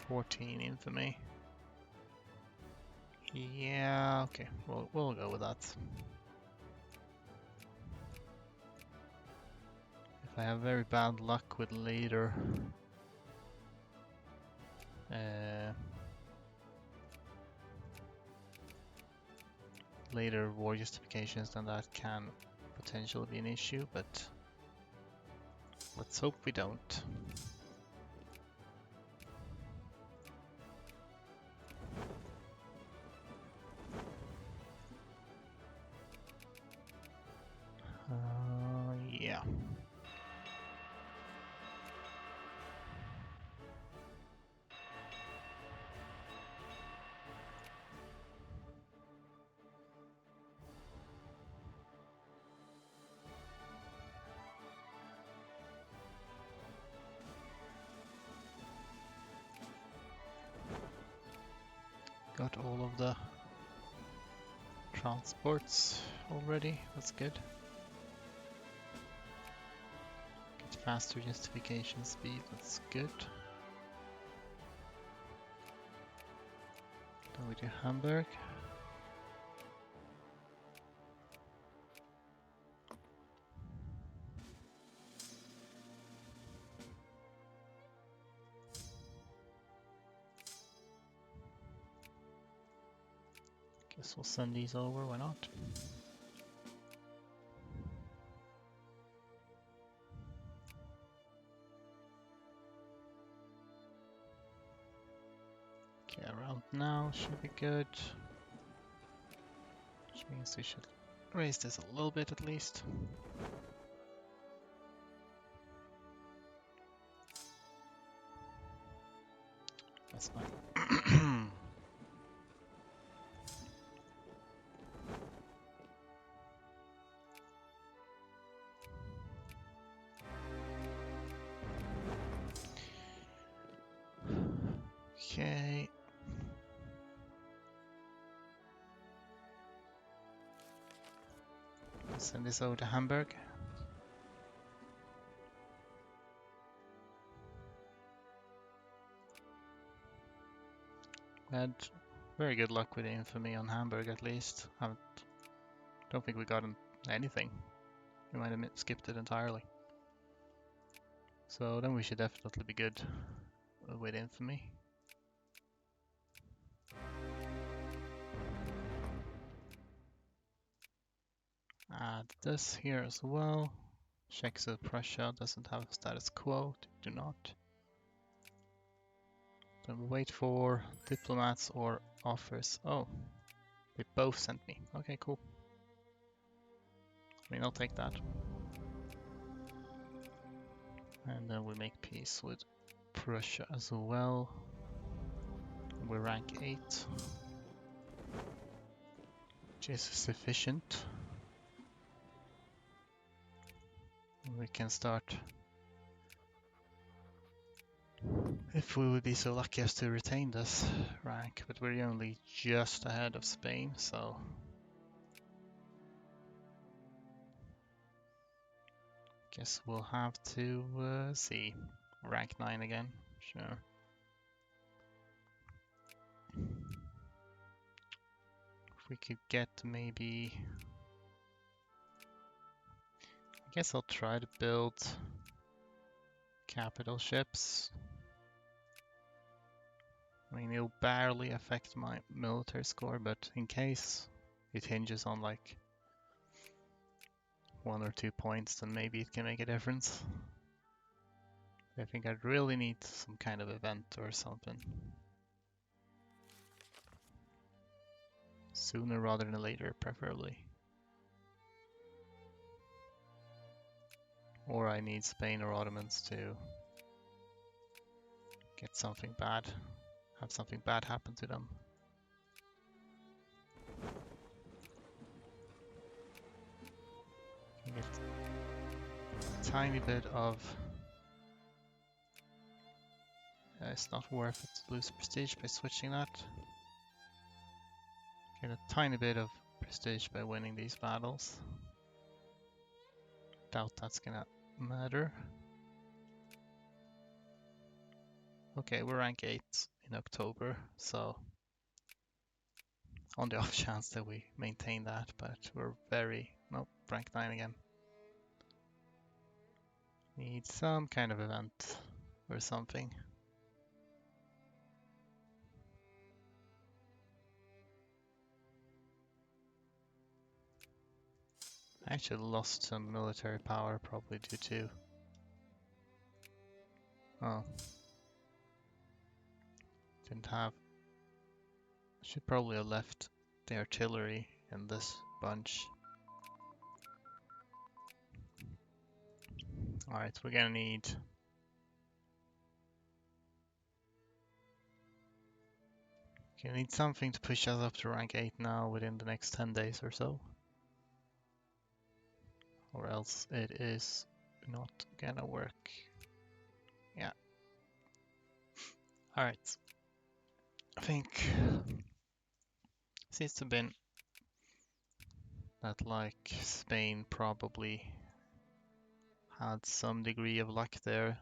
"14 infamy." Yeah, okay, we'll go with that. If I have very bad luck with later later war justifications, then that can potentially be an issue, but let's hope we don't. Yeah. Got all of the transports already, that's good. Get faster justification speed, that's good. Then we do Hamburg. Guess we'll send these over, why not? Okay, around now should be good. Which means we should raise this a little bit at least. That's fine. Okay. Send this over to Hamburg. Had very good luck with the infamy on Hamburg at least. Don't think we got anything. We might have skipped it entirely. So then we should definitely be good with infamy. Add this here as well. Checks that Prussia doesn't have a status quo. Do not. Then we wait for diplomats or offers. Oh, they both sent me. Okay, cool. I mean, I'll take that. And then we make peace with Prussia as well. We rank 8, which is sufficient. We can start if we would be so lucky as to retain this rank, but we're only just ahead of Spain, so guess we'll have to see. Rank 9 again, sure. If we could get maybe... I guess I'll try to build capital ships. I mean, it'll barely affect my military score, but in case it hinges on like 1 or 2 points, then maybe it can make a difference. I think I'd really need some kind of event or something. Sooner rather than later, preferably. Or I need Spain or Ottomans to get something bad, have something bad happen to them. Can get a tiny bit of... it's not worth it to lose prestige by switching that. Get a tiny bit of prestige by winning these battles. Doubt that's gonna matter. Okay, we're rank 8 in October, so on the off chance that we maintain that, but we're very... nope, rank 9 again. Need some kind of event or something. I actually lost some military power, probably due to... oh. Didn't have... should probably have left the artillery in this bunch. Alright, we're gonna need... something to push us up to rank 8 now within the next 10 days or so. Or else it is not gonna work. Yeah. Alright. I think... seems to have been that like Spain probably had some degree of luck there,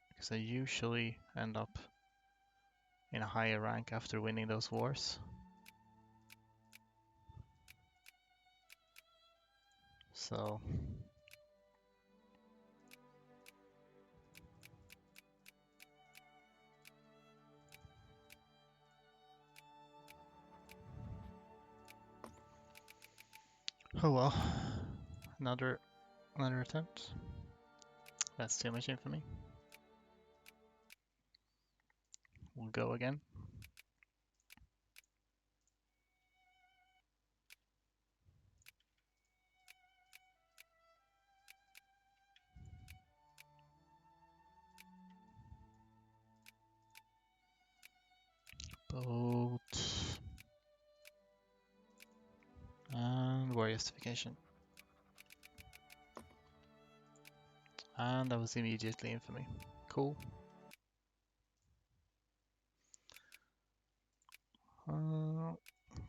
because I usually end up in a higher rank after winning those wars. So oh well, another attempt. That's too much infamy. We'll go again. Boat and war justification. And that was immediately infamy. Cool.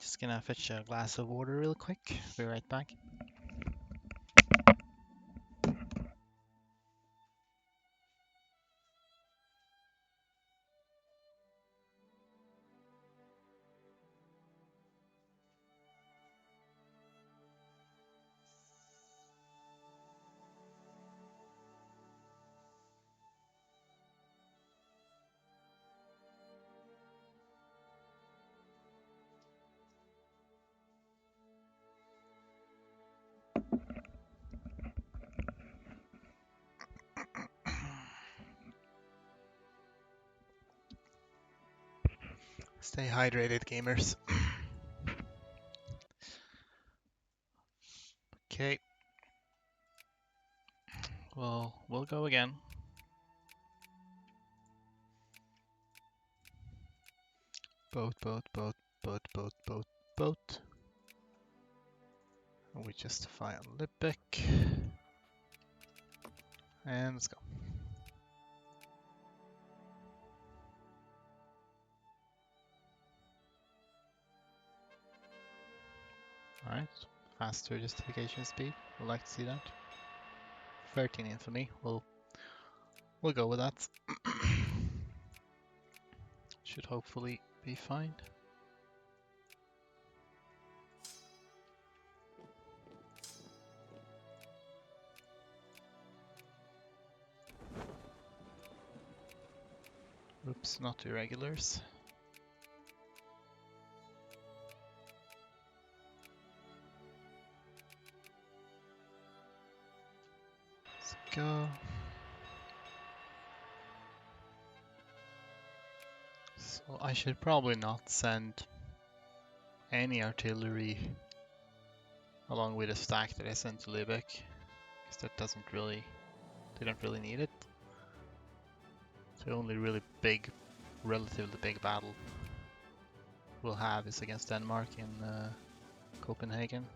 Just gonna fetch a glass of water real quick. Be right back. Stay hydrated, gamers. Okay. Well, we'll go again. Boat. And we justify on Lübeck. And let's go. Alright, faster justification speed. We'd like to see that. 13 infamy. We'll go with that. Should hopefully be fine. Oops, not irregulars. Let's go. So I should probably not send any artillery along with a stack that I sent to Lübeck, because that they don't really need it. The only really big, relatively big battle we'll have is against Denmark in Copenhagen.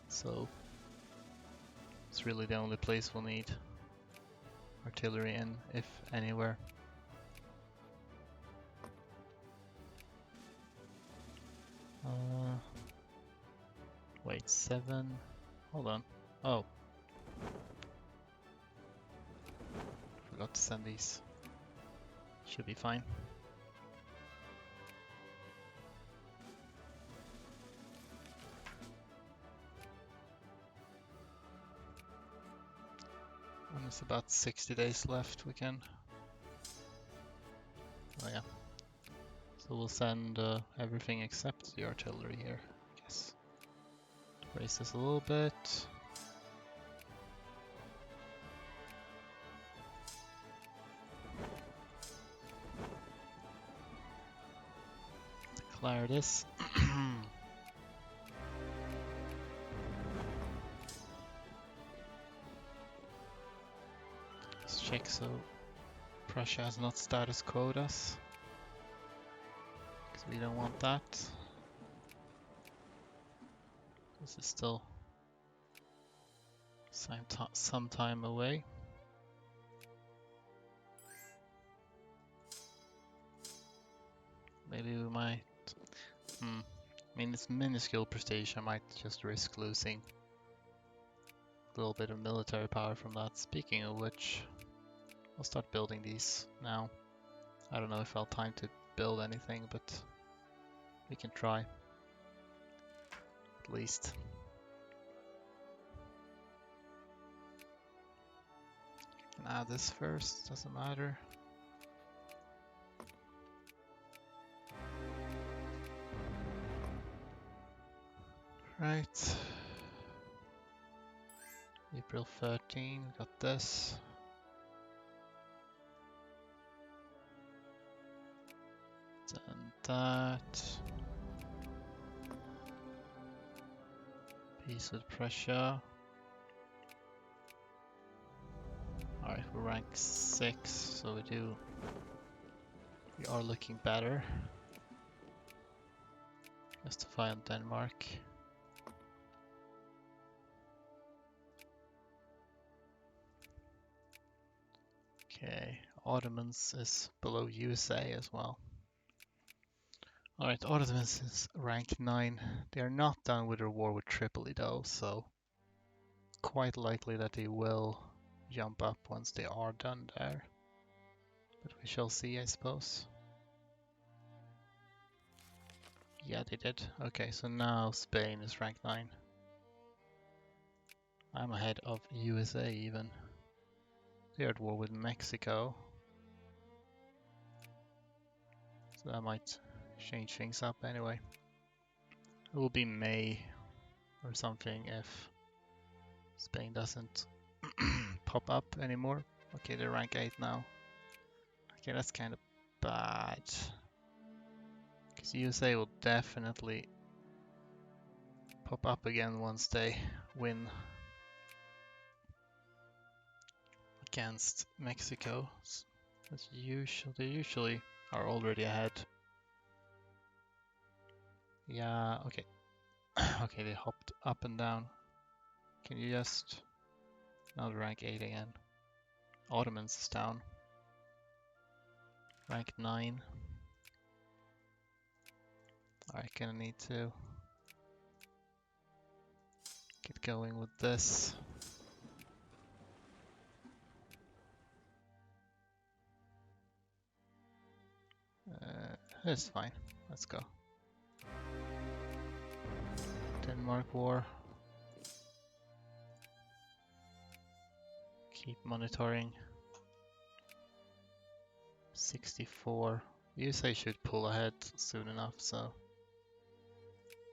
So it's really the only place we'll need artillery in, if anywhere. Wait, 7. Hold on. Oh. Forgot to send these. Should be fine. And it's about 60 days left, we can. Oh yeah. So we'll send everything except the artillery here, I guess. Raise this a little bit. Declare this. Let's check so Prussia has not status quo'd us, because we don't want that. This is still some time away. Maybe we might... I mean, it's minuscule prestige. I might just risk losing a little bit of military power from that. Speaking of which, I'll start building these now. I don't know if I'll have time to build anything, but we can try. At least. Can add this first, doesn't matter. Right. April 13, got this. Then that. Peace with Prussia. Alright, we're rank 6, so we are looking better. Justify on Denmark. Okay, Ottomans is below USA as well. Alright, Ottomans is rank 9. They are not done with their war with Tripoli though, so quite likely that they will jump up once they are done there. But we shall see, I suppose. Yeah, they did. Okay, so now Spain is rank 9. I'm ahead of USA even. They're at war with Mexico. So that might change things up anyway. It will be May or something if Spain doesn't pop up anymore. Okay, they're rank 8 now. Okay, that's kind of bad. Because USA will definitely pop up again once they win against Mexico. That's they usually are already ahead. Yeah, okay. Okay, they hopped up and down. Can you just... Now rank 8 again. Ottomans is down. Rank 9. Alright, gonna need to get going with this. It's fine. Let's go. Denmark war. Keep monitoring. 64. USA should pull ahead soon enough, so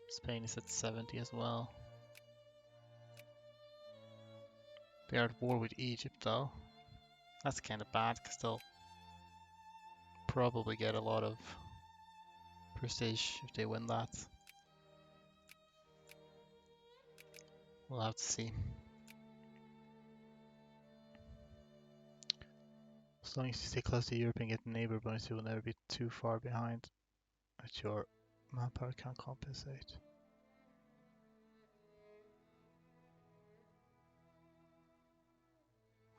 Spain is at 70 as well. They are at war with Egypt though. That's kind of bad because they'll probably get a lot of prestige if they win that. We'll have to see. As long as you stay close to Europe and get neighbor bonus, you will never be too far behind that your manpower can't compensate.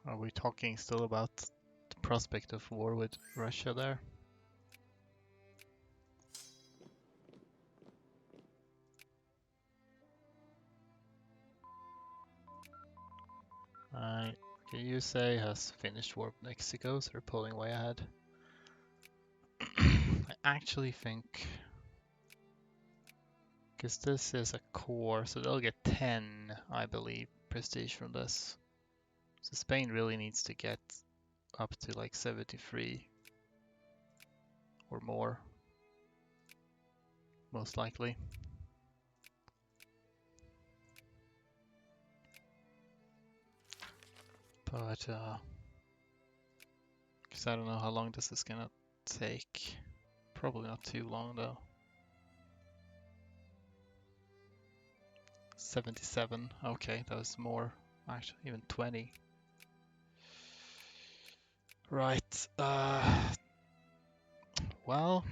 Are we talking still about the prospect of war with Russia there? Okay, USA has finished war with Mexico, so they're pulling way ahead. I actually think, because this is a core, so they'll get 10, I believe, prestige from this. So Spain really needs to get up to like 73 or more, most likely. But, because I don't know how long this is gonna take. Probably not too long though. 77, okay, that was more, actually, even 20. Right, well,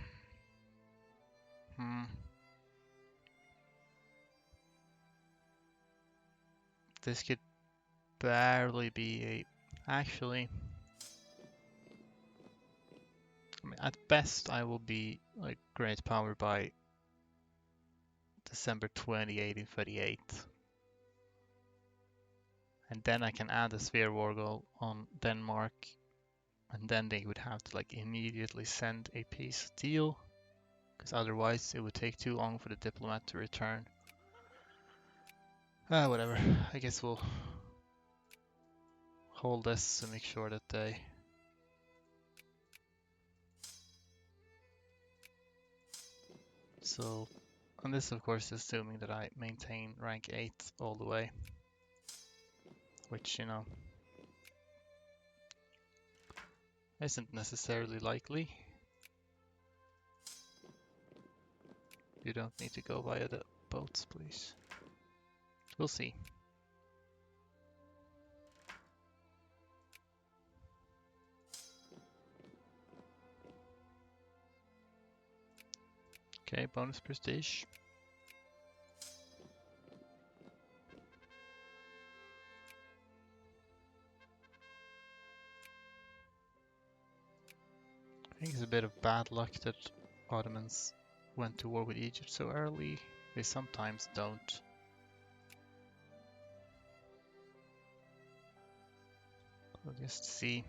this could barely be a, actually, I mean, at best I will be like great power by December 20, 1838. And then I can add a sphere war goal on Denmark, and then they would have to like immediately send a peace deal, because otherwise it would take too long for the diplomat to return. Whatever, I guess we'll hold this to make sure that they so, and this of course is assuming that I maintain rank 8 all the way, which, you know, isn't necessarily likely. You don't need to go via the boats, please. We'll see. Okay, bonus prestige. I think it's a bit of bad luck that Ottomans went to war with Egypt so early. They sometimes don't. We'll just see.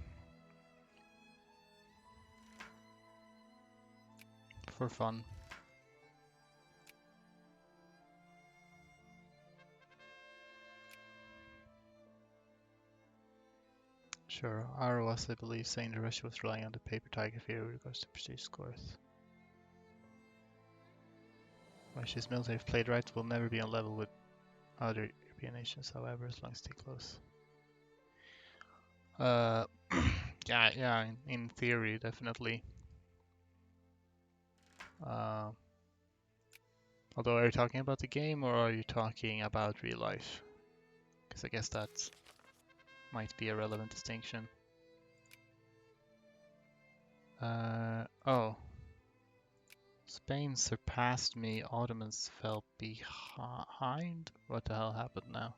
For fun. Sure, R was, I believe, saying that Russia was relying on the paper tiger theory with regards to prestige scores. Russia's military, if played right, will never be on level with other European nations, however, as long as they stay close. Yeah, in theory, definitely. Although, are you talking about the game or are you talking about real life? Because I guess that might be a relevant distinction. Oh. Spain surpassed me, Ottomans fell behind? What the hell happened now?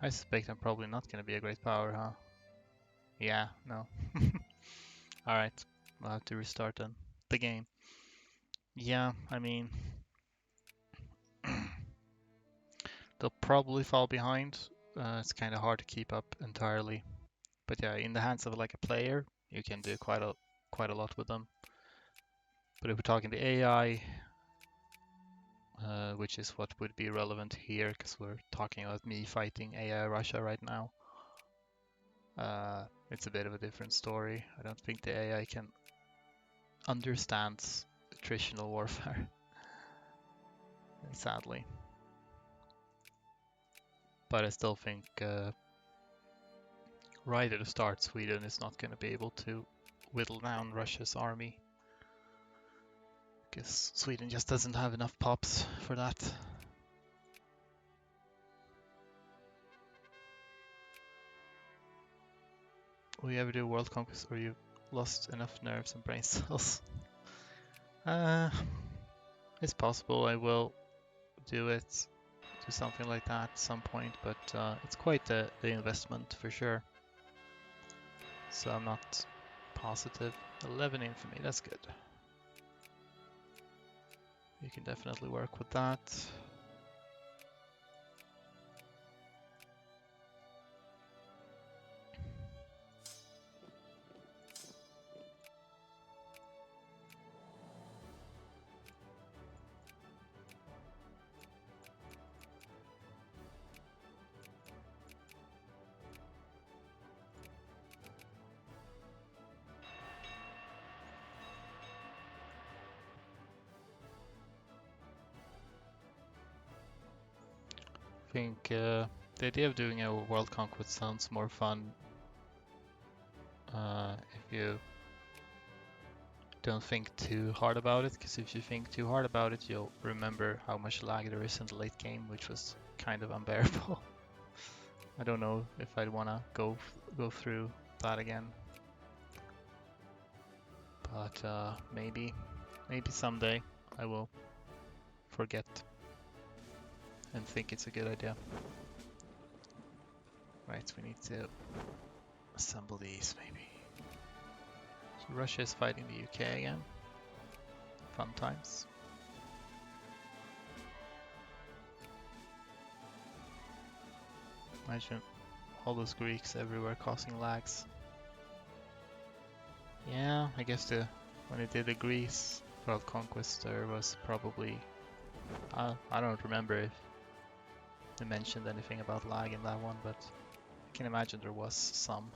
I suspect I'm probably not going to be a great power, huh? Yeah, no. Alright, we'll have to restart then. The game. Yeah, I mean... they'll probably fall behind. It's kind of hard to keep up entirely. But yeah, in the hands of like a player, you can do quite a lot with them. But if we're talking the AI, which is what would be relevant here, because we're talking about me fighting AI Russia right now, it's a bit of a different story. I don't think the AI can understand attritional warfare, sadly. But I still think right at the start, Sweden is not going to be able to whittle down Russia's army, because Sweden just doesn't have enough pops for that. Will you ever do world conquest, or you lost enough nerves and brain cells? It's possible I will do it, do something like that at some point, but it's quite the investment for sure. So I'm not positive. 11 infamy, that's good. You can definitely work with that. I think the idea of doing a world conquest sounds more fun if you don't think too hard about it, because if you think too hard about it, you'll remember how much lag there is in the late game, which was kind of unbearable. I don't know if I'd want to go through that again, but maybe someday I will forget and think it's a good idea. Right, we need to assemble these maybe. So Russia is fighting the UK again. Fun times. Imagine all those Greeks everywhere causing lags. Yeah, I guess when it did the Greece world conquest, there was probably I don't remember if they mentioned anything about lag in that one, but I can imagine there was some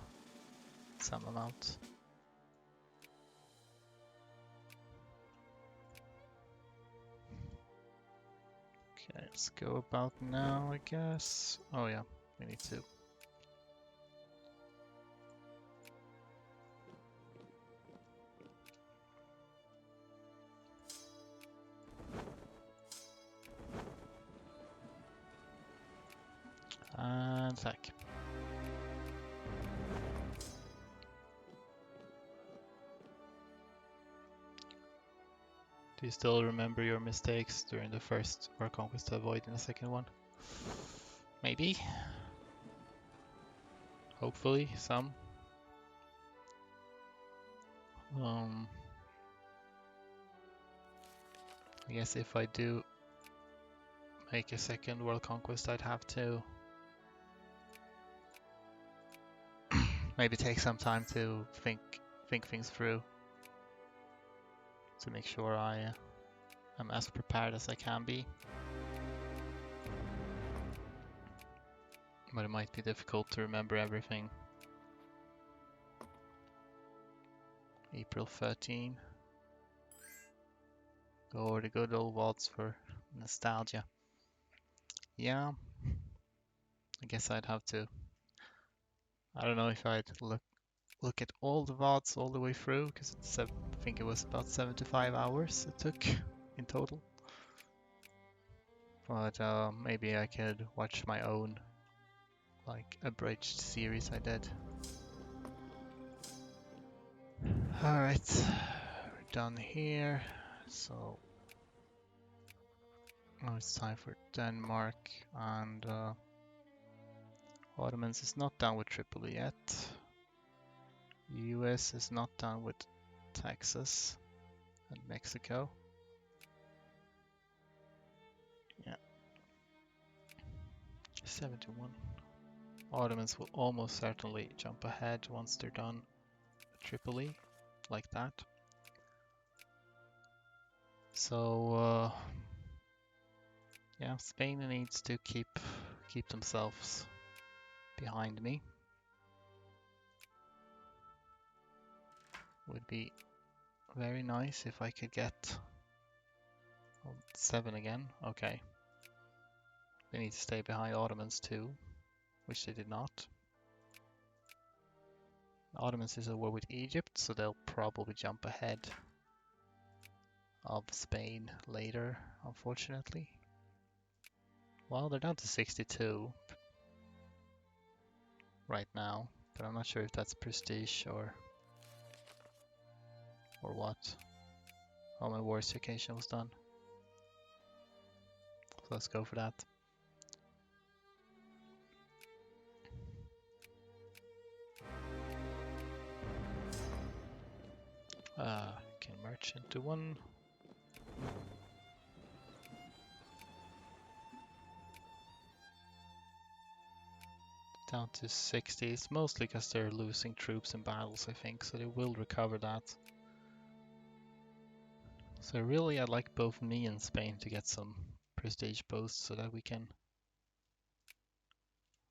amount. Okay, let's go about now, I guess. Oh yeah, we need to. And attack. Do you still remember your mistakes during the first world conquest to avoid in the second one? Maybe. Hopefully, some. I guess if I do make a second world conquest, I'd have to maybe take some time to think things through to make sure I am as prepared as I can be. But it might be difficult to remember everything. April 13. Go over the good old VODs for nostalgia. Yeah, I guess I'd have to. I don't know if I'd look at all the VODs all the way through, because I think it was about 75 hours it took in total. But maybe I could watch my own, like, abridged series I did. Alright, we're done here. So now it's time for Denmark, and Ottomans is not done with Tripoli yet. US is not done with Texas and Mexico. Yeah. 71. Ottomans will almost certainly jump ahead once they're done Tripoli, like that. So yeah, Spain needs to keep themselves behind me. Would be very nice if I could get 7 again. Okay. They need to stay behind Ottomans too, which they did not. The Ottomans is a war with Egypt, so they'll probably jump ahead of Spain later, unfortunately. Well, they're down to 62 right now, but I'm not sure if that's prestige or what. Oh, my war education was done. So let's go for that. Can merge into one. Down to 60. It's mostly because they're losing troops in battles, I think, so they will recover that. So really, I'd like both me and Spain to get some prestige boosts so that we can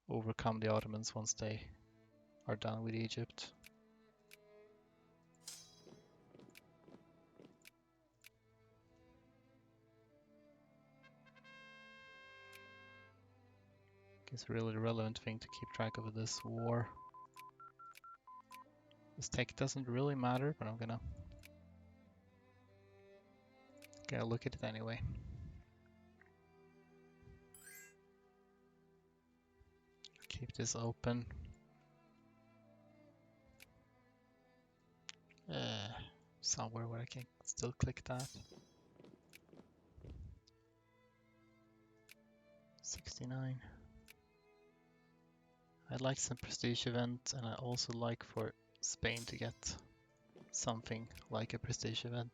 overcome the Ottomans once they are done with Egypt. It's really the relevant thing to keep track of this war. This tech doesn't really matter, but I'm gonna look at it anyway. Keep this open. Somewhere where I can still click that. 69. I'd like some prestige event, and I also like for Spain to get something like a prestige event.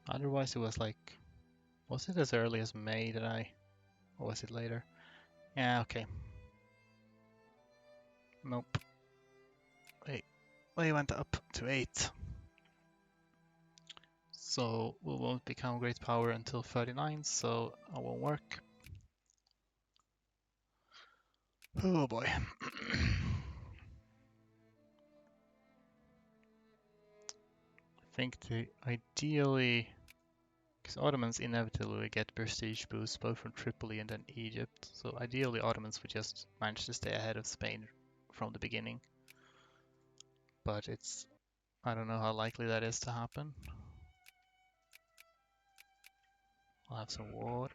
Otherwise it was like, was it as early as May that or was it later? Yeah, okay. Nope. Wait, we went up to 8. So we won't become great power until 39, so it won't work. Oh boy. I think ideally, because Ottomans inevitably get prestige boosts both from Tripoli and then Egypt, so ideally Ottomans would just manage to stay ahead of Spain from the beginning. But I don't know how likely that is to happen. I'll have some water.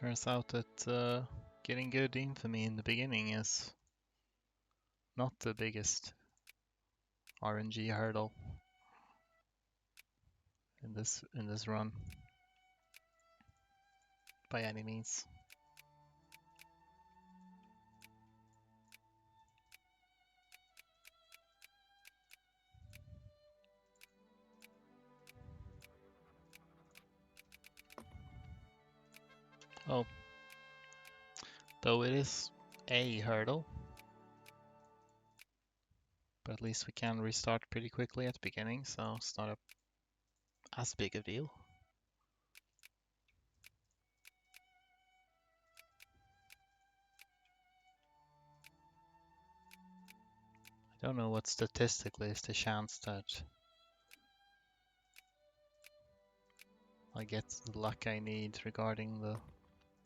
Turns out that getting good infamy in the beginning is not the biggest RNG hurdle in this run by any means. Oh, though it is a hurdle, but at least we can restart pretty quickly at the beginning, so it's not as big a deal. I don't know what statistically is the chance that I get the luck I need regarding the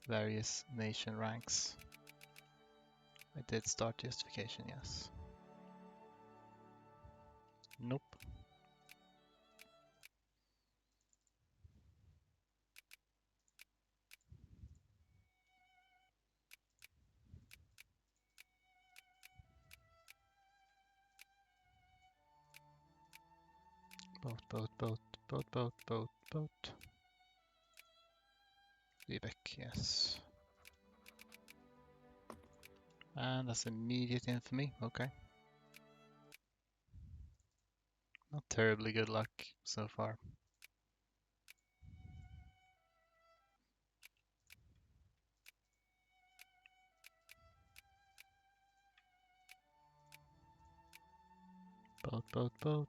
various nation ranks. I did start justification, yes. Nope. Boat. Vic, yes. And that's immediate infamy, okay. Not terribly good luck so far. Boat.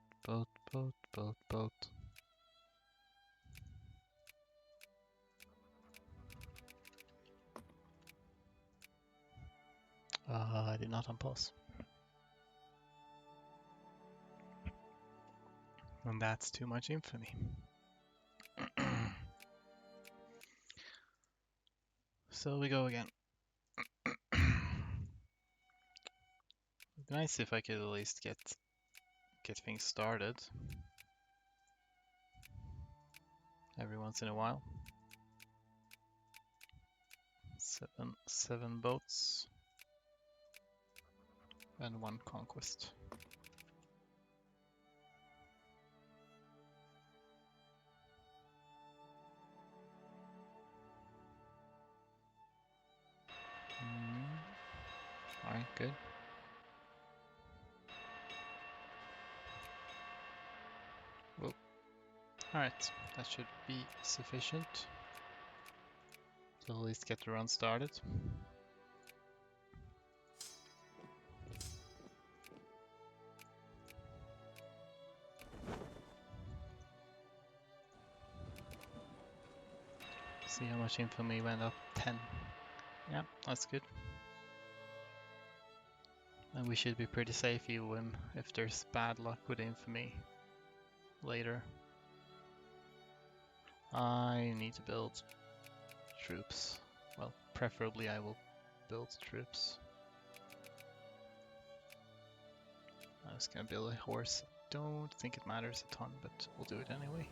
I did not unpause. And that's too much infamy. So we go again. It'd be nice if I could at least get things started every once in a while. Seven boats and 1 conquest. Alright, good. Whoa. Alright, that should be sufficient to at least get the run started. See how much infamy went up. 10. Yeah, that's good. And we should be pretty safe even if there's bad luck with infamy later. I need to build troops. Well, preferably I will build troops. I was gonna build a horse. Don't think it matters a ton, but we'll do it anyway.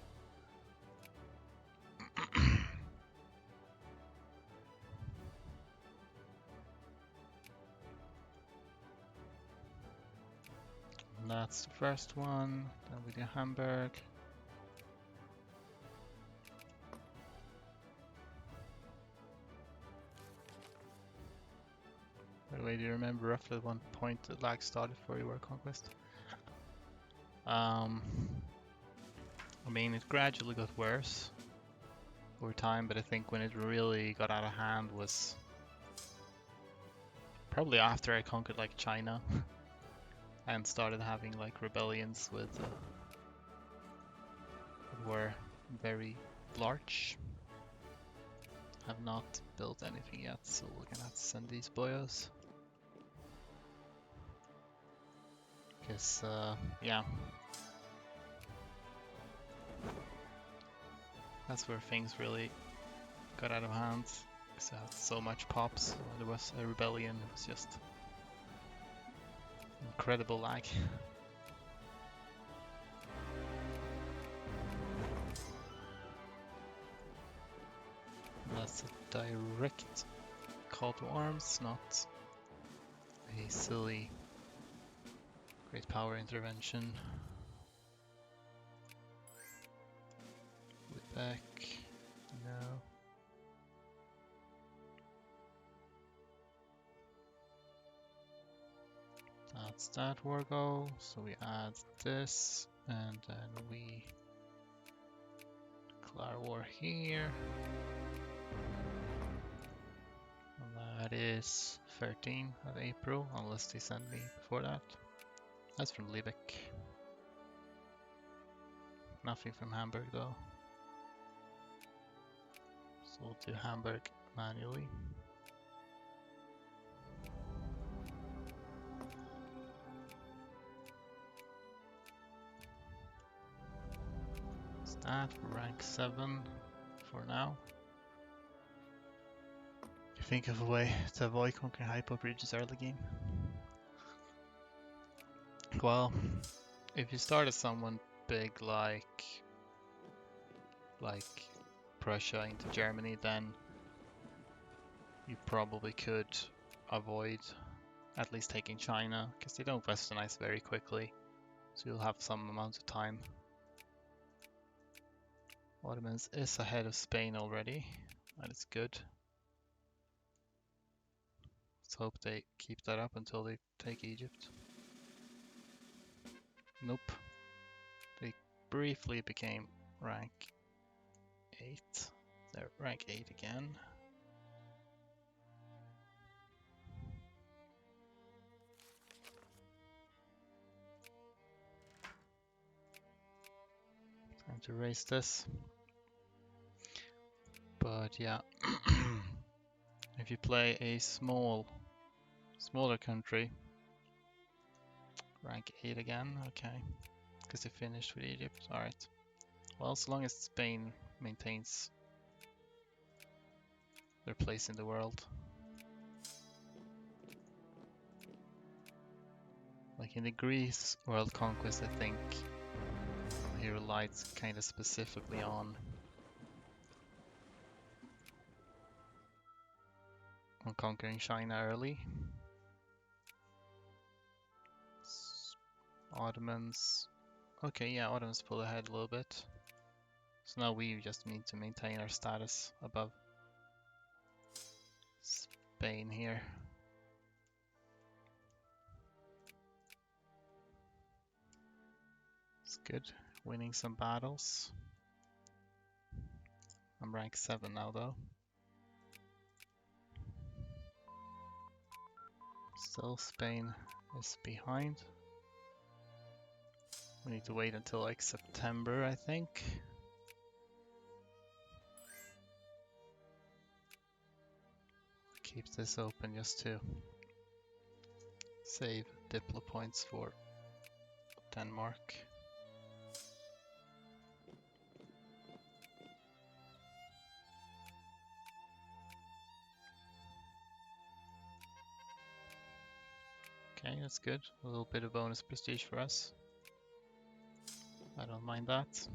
And that's the first one. Then we do Hamburg. By the way, do you remember roughly at one point the lag started for your conquest? I mean, it gradually got worse over time, but I think when it really got out of hand was probably after I conquered like China and started having like rebellions with that were very large. Have not built anything yet, so we're gonna have to send these boyos. Because, yeah. That's where things really got out of hand. Because I had so much pops. When there was a rebellion, it was just incredible lag. That's a direct call to arms, not a silly great power intervention. Back, no. That's that war goal, so we add this, and then we declare war here. And that is 13th of April, unless they send me before that. That's from Lübeck. Nothing from Hamburg though. So we'll do Hamburg manually. Is that rank 7 for now? Think of a way to avoid conquering hypo bridges early game. Well, If you started someone big like Prussia into Germany, then you probably could avoid at least taking China, because they don't westernize very quickly, so you'll have some amount of time. Ottomans is ahead of Spain already, and it's good. Let's hope they keep that up until they take Egypt. Nope. They briefly became rank 8. They're rank 8 again. Time to raise this. But yeah, if you play a smaller country, rank 8 again, okay, because they finished with Egypt. Alright. Well, as long as Spain maintains their place in the world. Like in the Greece world conquest, I think he relied kind of specifically on conquering China early. Ottomans. Okay, yeah, Ottomans pull ahead a little bit. So now we just need to maintain our status above Spain here. It's good. Winning some battles. I'm rank 7 now though. Still Spain is behind. We need to wait until like September, I think. Keep this open just to save Diplo points for Denmark. Okay, that's good. A little bit of bonus prestige for us. I don't mind that.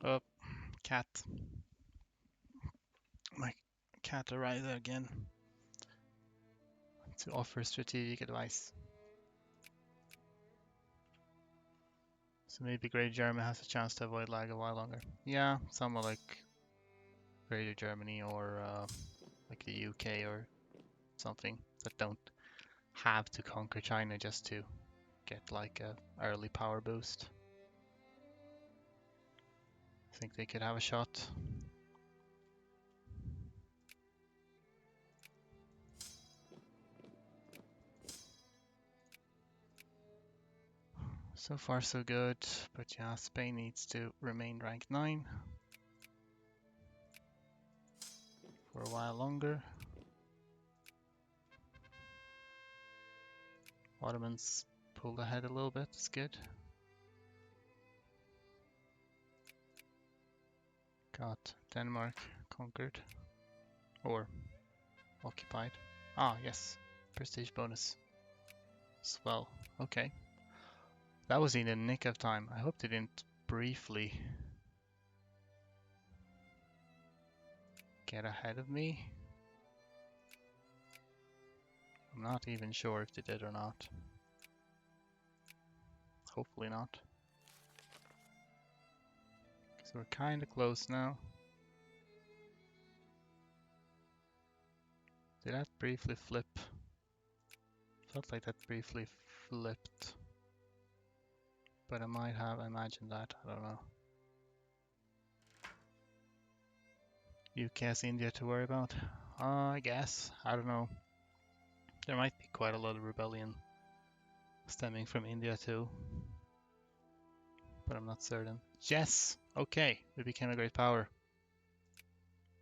Oh, cat. My cat arrived again to offer strategic advice. So maybe Greater Germany has a chance to avoid lag a while longer. Yeah, somewhere like Greater Germany or like the UK or something that don't have to conquer China just to get like a early power boost. I think they could have a shot. So far so good, but yeah, Spain needs to remain rank 9 for a while longer. Ottomans pulled ahead a little bit, it's good. Got Denmark conquered, or occupied. Ah, yes, prestige bonus. Swell, okay. That was in the nick of time. I hope they didn't briefly get ahead of me. I'm not even sure if they did or not. Hopefully not. So we're kind of close now. Did that briefly flip? Felt like that briefly flipped. But I might have imagined that, I don't know. UK has India to worry about? I guess, I don't know. There might be quite a lot of rebellion stemming from India too. But I'm not certain. Yes! Okay, we became a great power.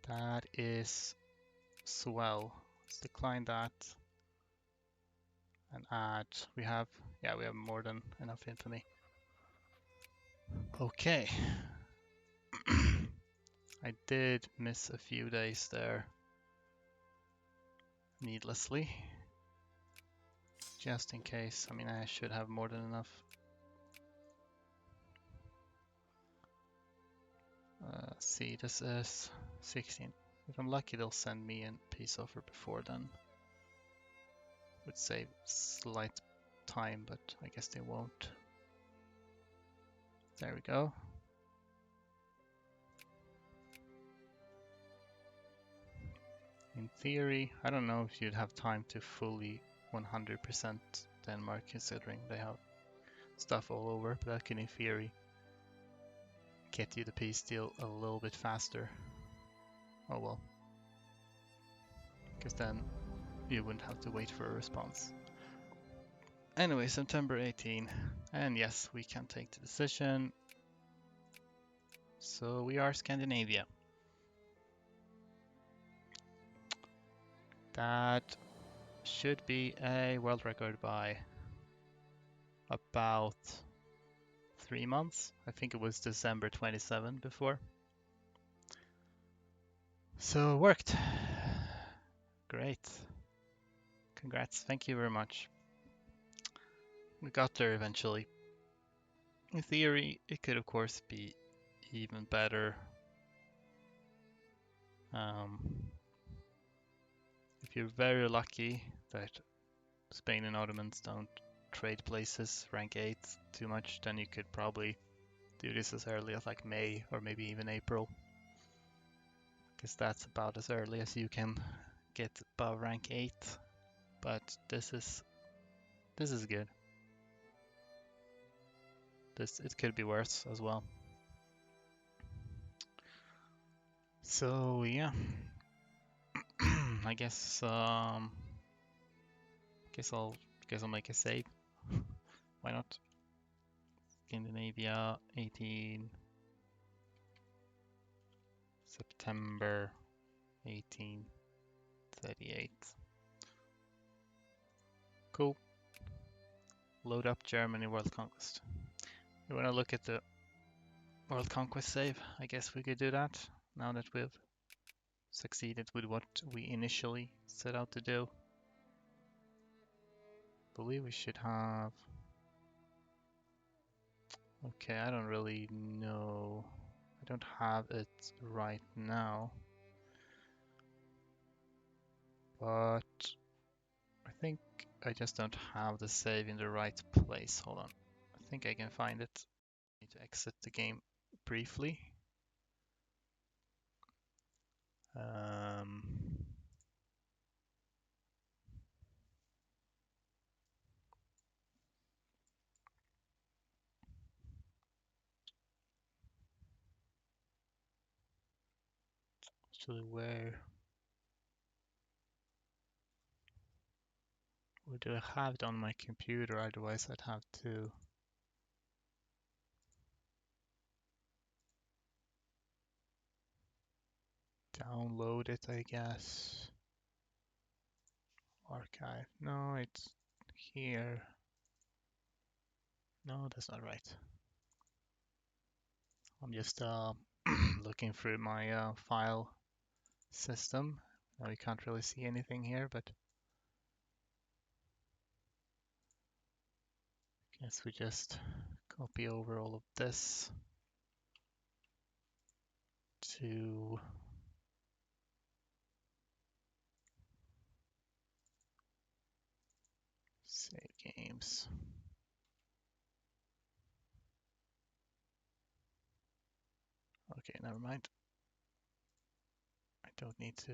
That is swell. Let's decline that. And add, we have more than enough infamy. Okay. I did miss a few days there needlessly. just in case. I mean, I should have more than enough. See, this is 16. If I'm lucky, they'll send me a peace offer before then. Would save slight time, but I guess they won't. There we go. In theory, I don't know if you'd have time to fully 100% Denmark, considering they have stuff all over, but that can in theory get you the peace deal a little bit faster. Oh well. Because then you wouldn't have to wait for a response. Anyway, September 18. And yes, we can take the decision. So we are Scandinavia. That should be a world record by about 3 months. I think it was December 27 before. So it worked. Great. Congrats. Thank you very much. We got there eventually. In theory, it could of course be even better. If you're very lucky that Spain and Ottomans don't trade places, rank 8 too much, then you could probably do this as early as like May or maybe even April. Because that's about as early as you can get above rank 8. But this is good. It could be worse as well. So yeah. I guess I'll make a save. Why not? Scandinavia 18 September 1838. Cool. Load up Germany World Conquest. You want to look at the World Conquest save? I guess we could do that now that we've succeeded with what we initially set out to do. I believe we should have... Okay, I don't really know. I don't have it right now. But I think I just don't have the save in the right place. Hold on. I think I can find it. I need to exit the game briefly. Actually, where do I have it on my computer? Otherwise, I'd have to download it, I guess. Archive. No, it's here. No, that's not right. I'm just looking through my file system. Now we can't really see anything here, but I guess we just copy over all of this to save games. Okay, never mind. I don't need to.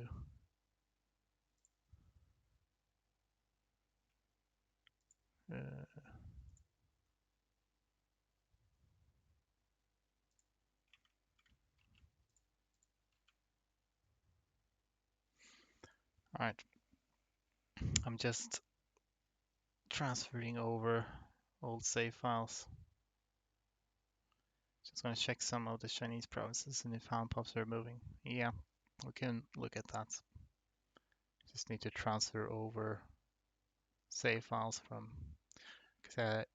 All right. I'm just transferring over old save files. Just gonna check some of the Chinese provinces and if hand puffs are moving. Yeah, we can look at that. Just need to transfer over save files from, because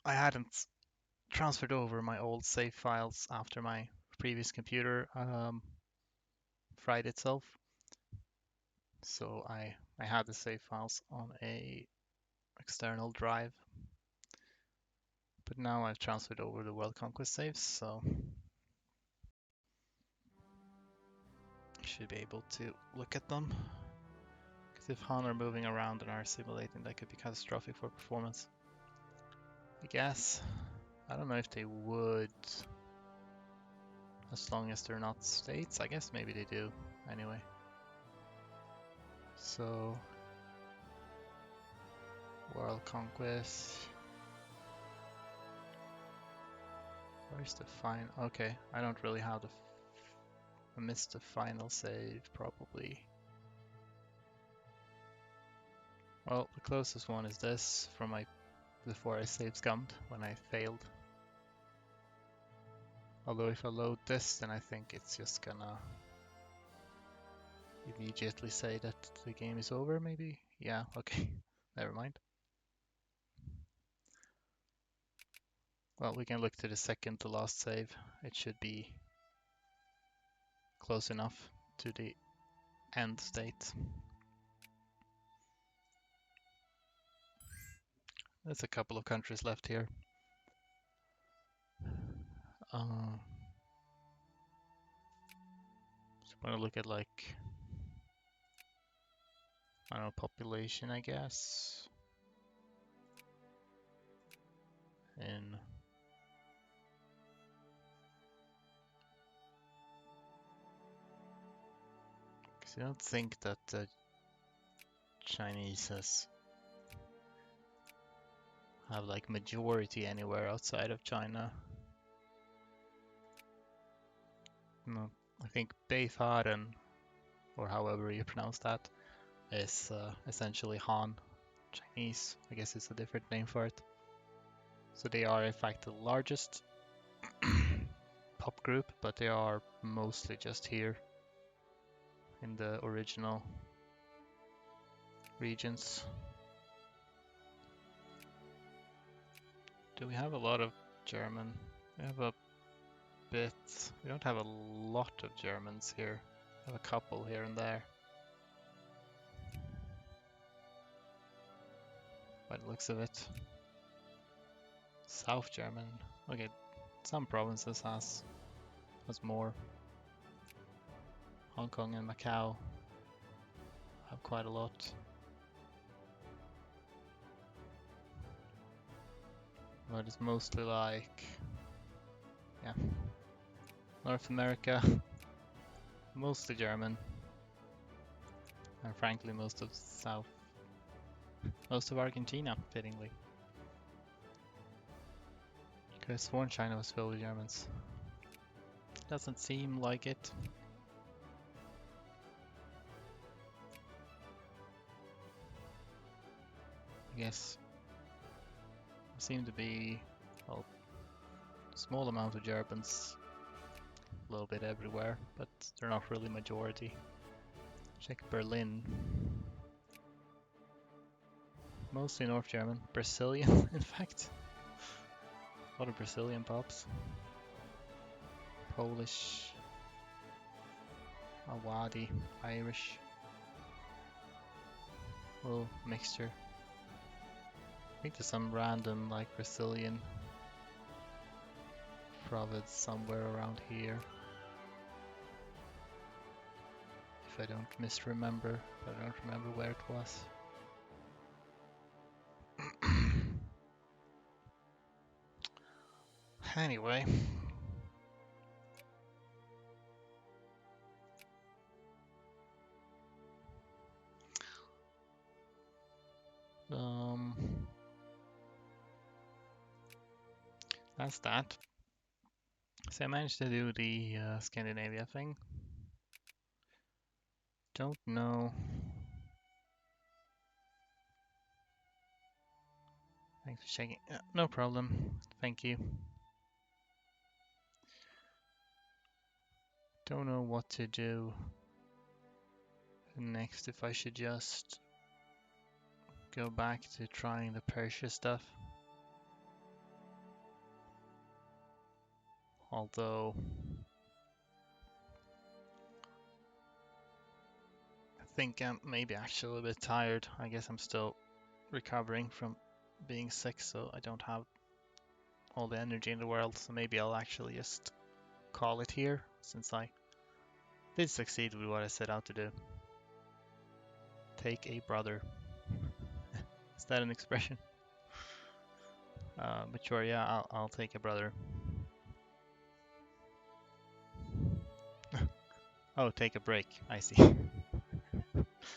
I hadn't transferred over my old save files after my previous computer fried itself. So I had the save files on a external drive. But now I've transferred over the World Conquest saves, so should be able to look at them. Because if Han are moving around and are simulating, that could be catastrophic for performance. I guess. I don't know if they would, as long as they're not states. I guess maybe they do, anyway. So, World Conquest. Where's the final? Okay, I don't really have I missed the final save, probably. Well, the closest one is this from before I save scummed when I failed. Although if I load this, then I think it's just gonna immediately say that the game is over, maybe? Yeah, okay, never mind. Well, we can look to the second to last save. It should be close enough to the end state. There's a couple of countries left here. So I'm gonna look at like, I don't know, population, I guess. In because I don't think that the Chinese have like majority anywhere outside of China. No, I think Beifaren, or however you pronounce that, is essentially Han Chinese. I guess it's a different name for it. So they are in fact the largest pop group, but they are mostly just here in the original regions. Do we have a lot of German? We have a bit. We don't have a lot of Germans here. We have a couple here and there. By the looks of it. South German. Okay, some provinces has more. Hong Kong and Macau have quite a lot. But it's mostly like, yeah, North America, mostly German, and frankly most of most of Argentina, fittingly. Because sworn China was filled with Germans. Doesn't seem like it. I guess there seem to be, well, a small amount of Germans, a little bit everywhere, but they're not really majority. Check Berlin. Mostly North German. Brazilian, in fact. A lot of Brazilian pops. Polish. Awadi. Irish. Little mixture. I think there's some random like Brazilian province somewhere around here. If I don't misremember, but I don't remember where it was. Anyway. That's that. So I managed to do the Scandinavia thing. Don't know. Thanks for checking. No problem. Thank you. Don't know what to do next, if I should just go back to trying the Persia stuff. Although I think I'm maybe actually a bit tired. I guess I'm still recovering from being sick, so I don't have all the energy in the world. So maybe I'll actually just call it here, since I did succeed with what I set out to do. Take a brother. Is that an expression? But sure, yeah, I'll take a brother. Oh, take a break. I see.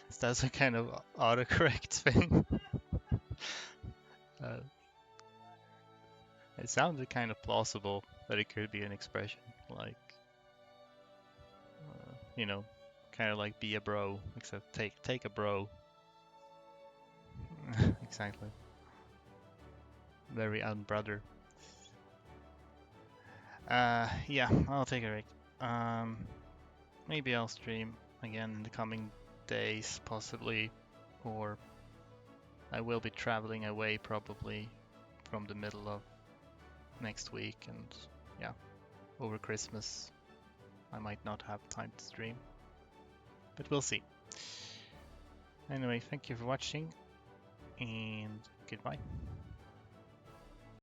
Is that some kind of autocorrect thing? uh, it sounded kind of plausible that it could be an expression, like, you know, kind of like be a bro, except take a bro. Exactly. Very unbrother. Yeah, I'll take a break. Maybe I'll stream again in the coming days, possibly, or I will be traveling away probably from the middle of next week, and yeah, over Christmas I might not have time to stream, but we'll see. Anyway, thank you for watching, and goodbye.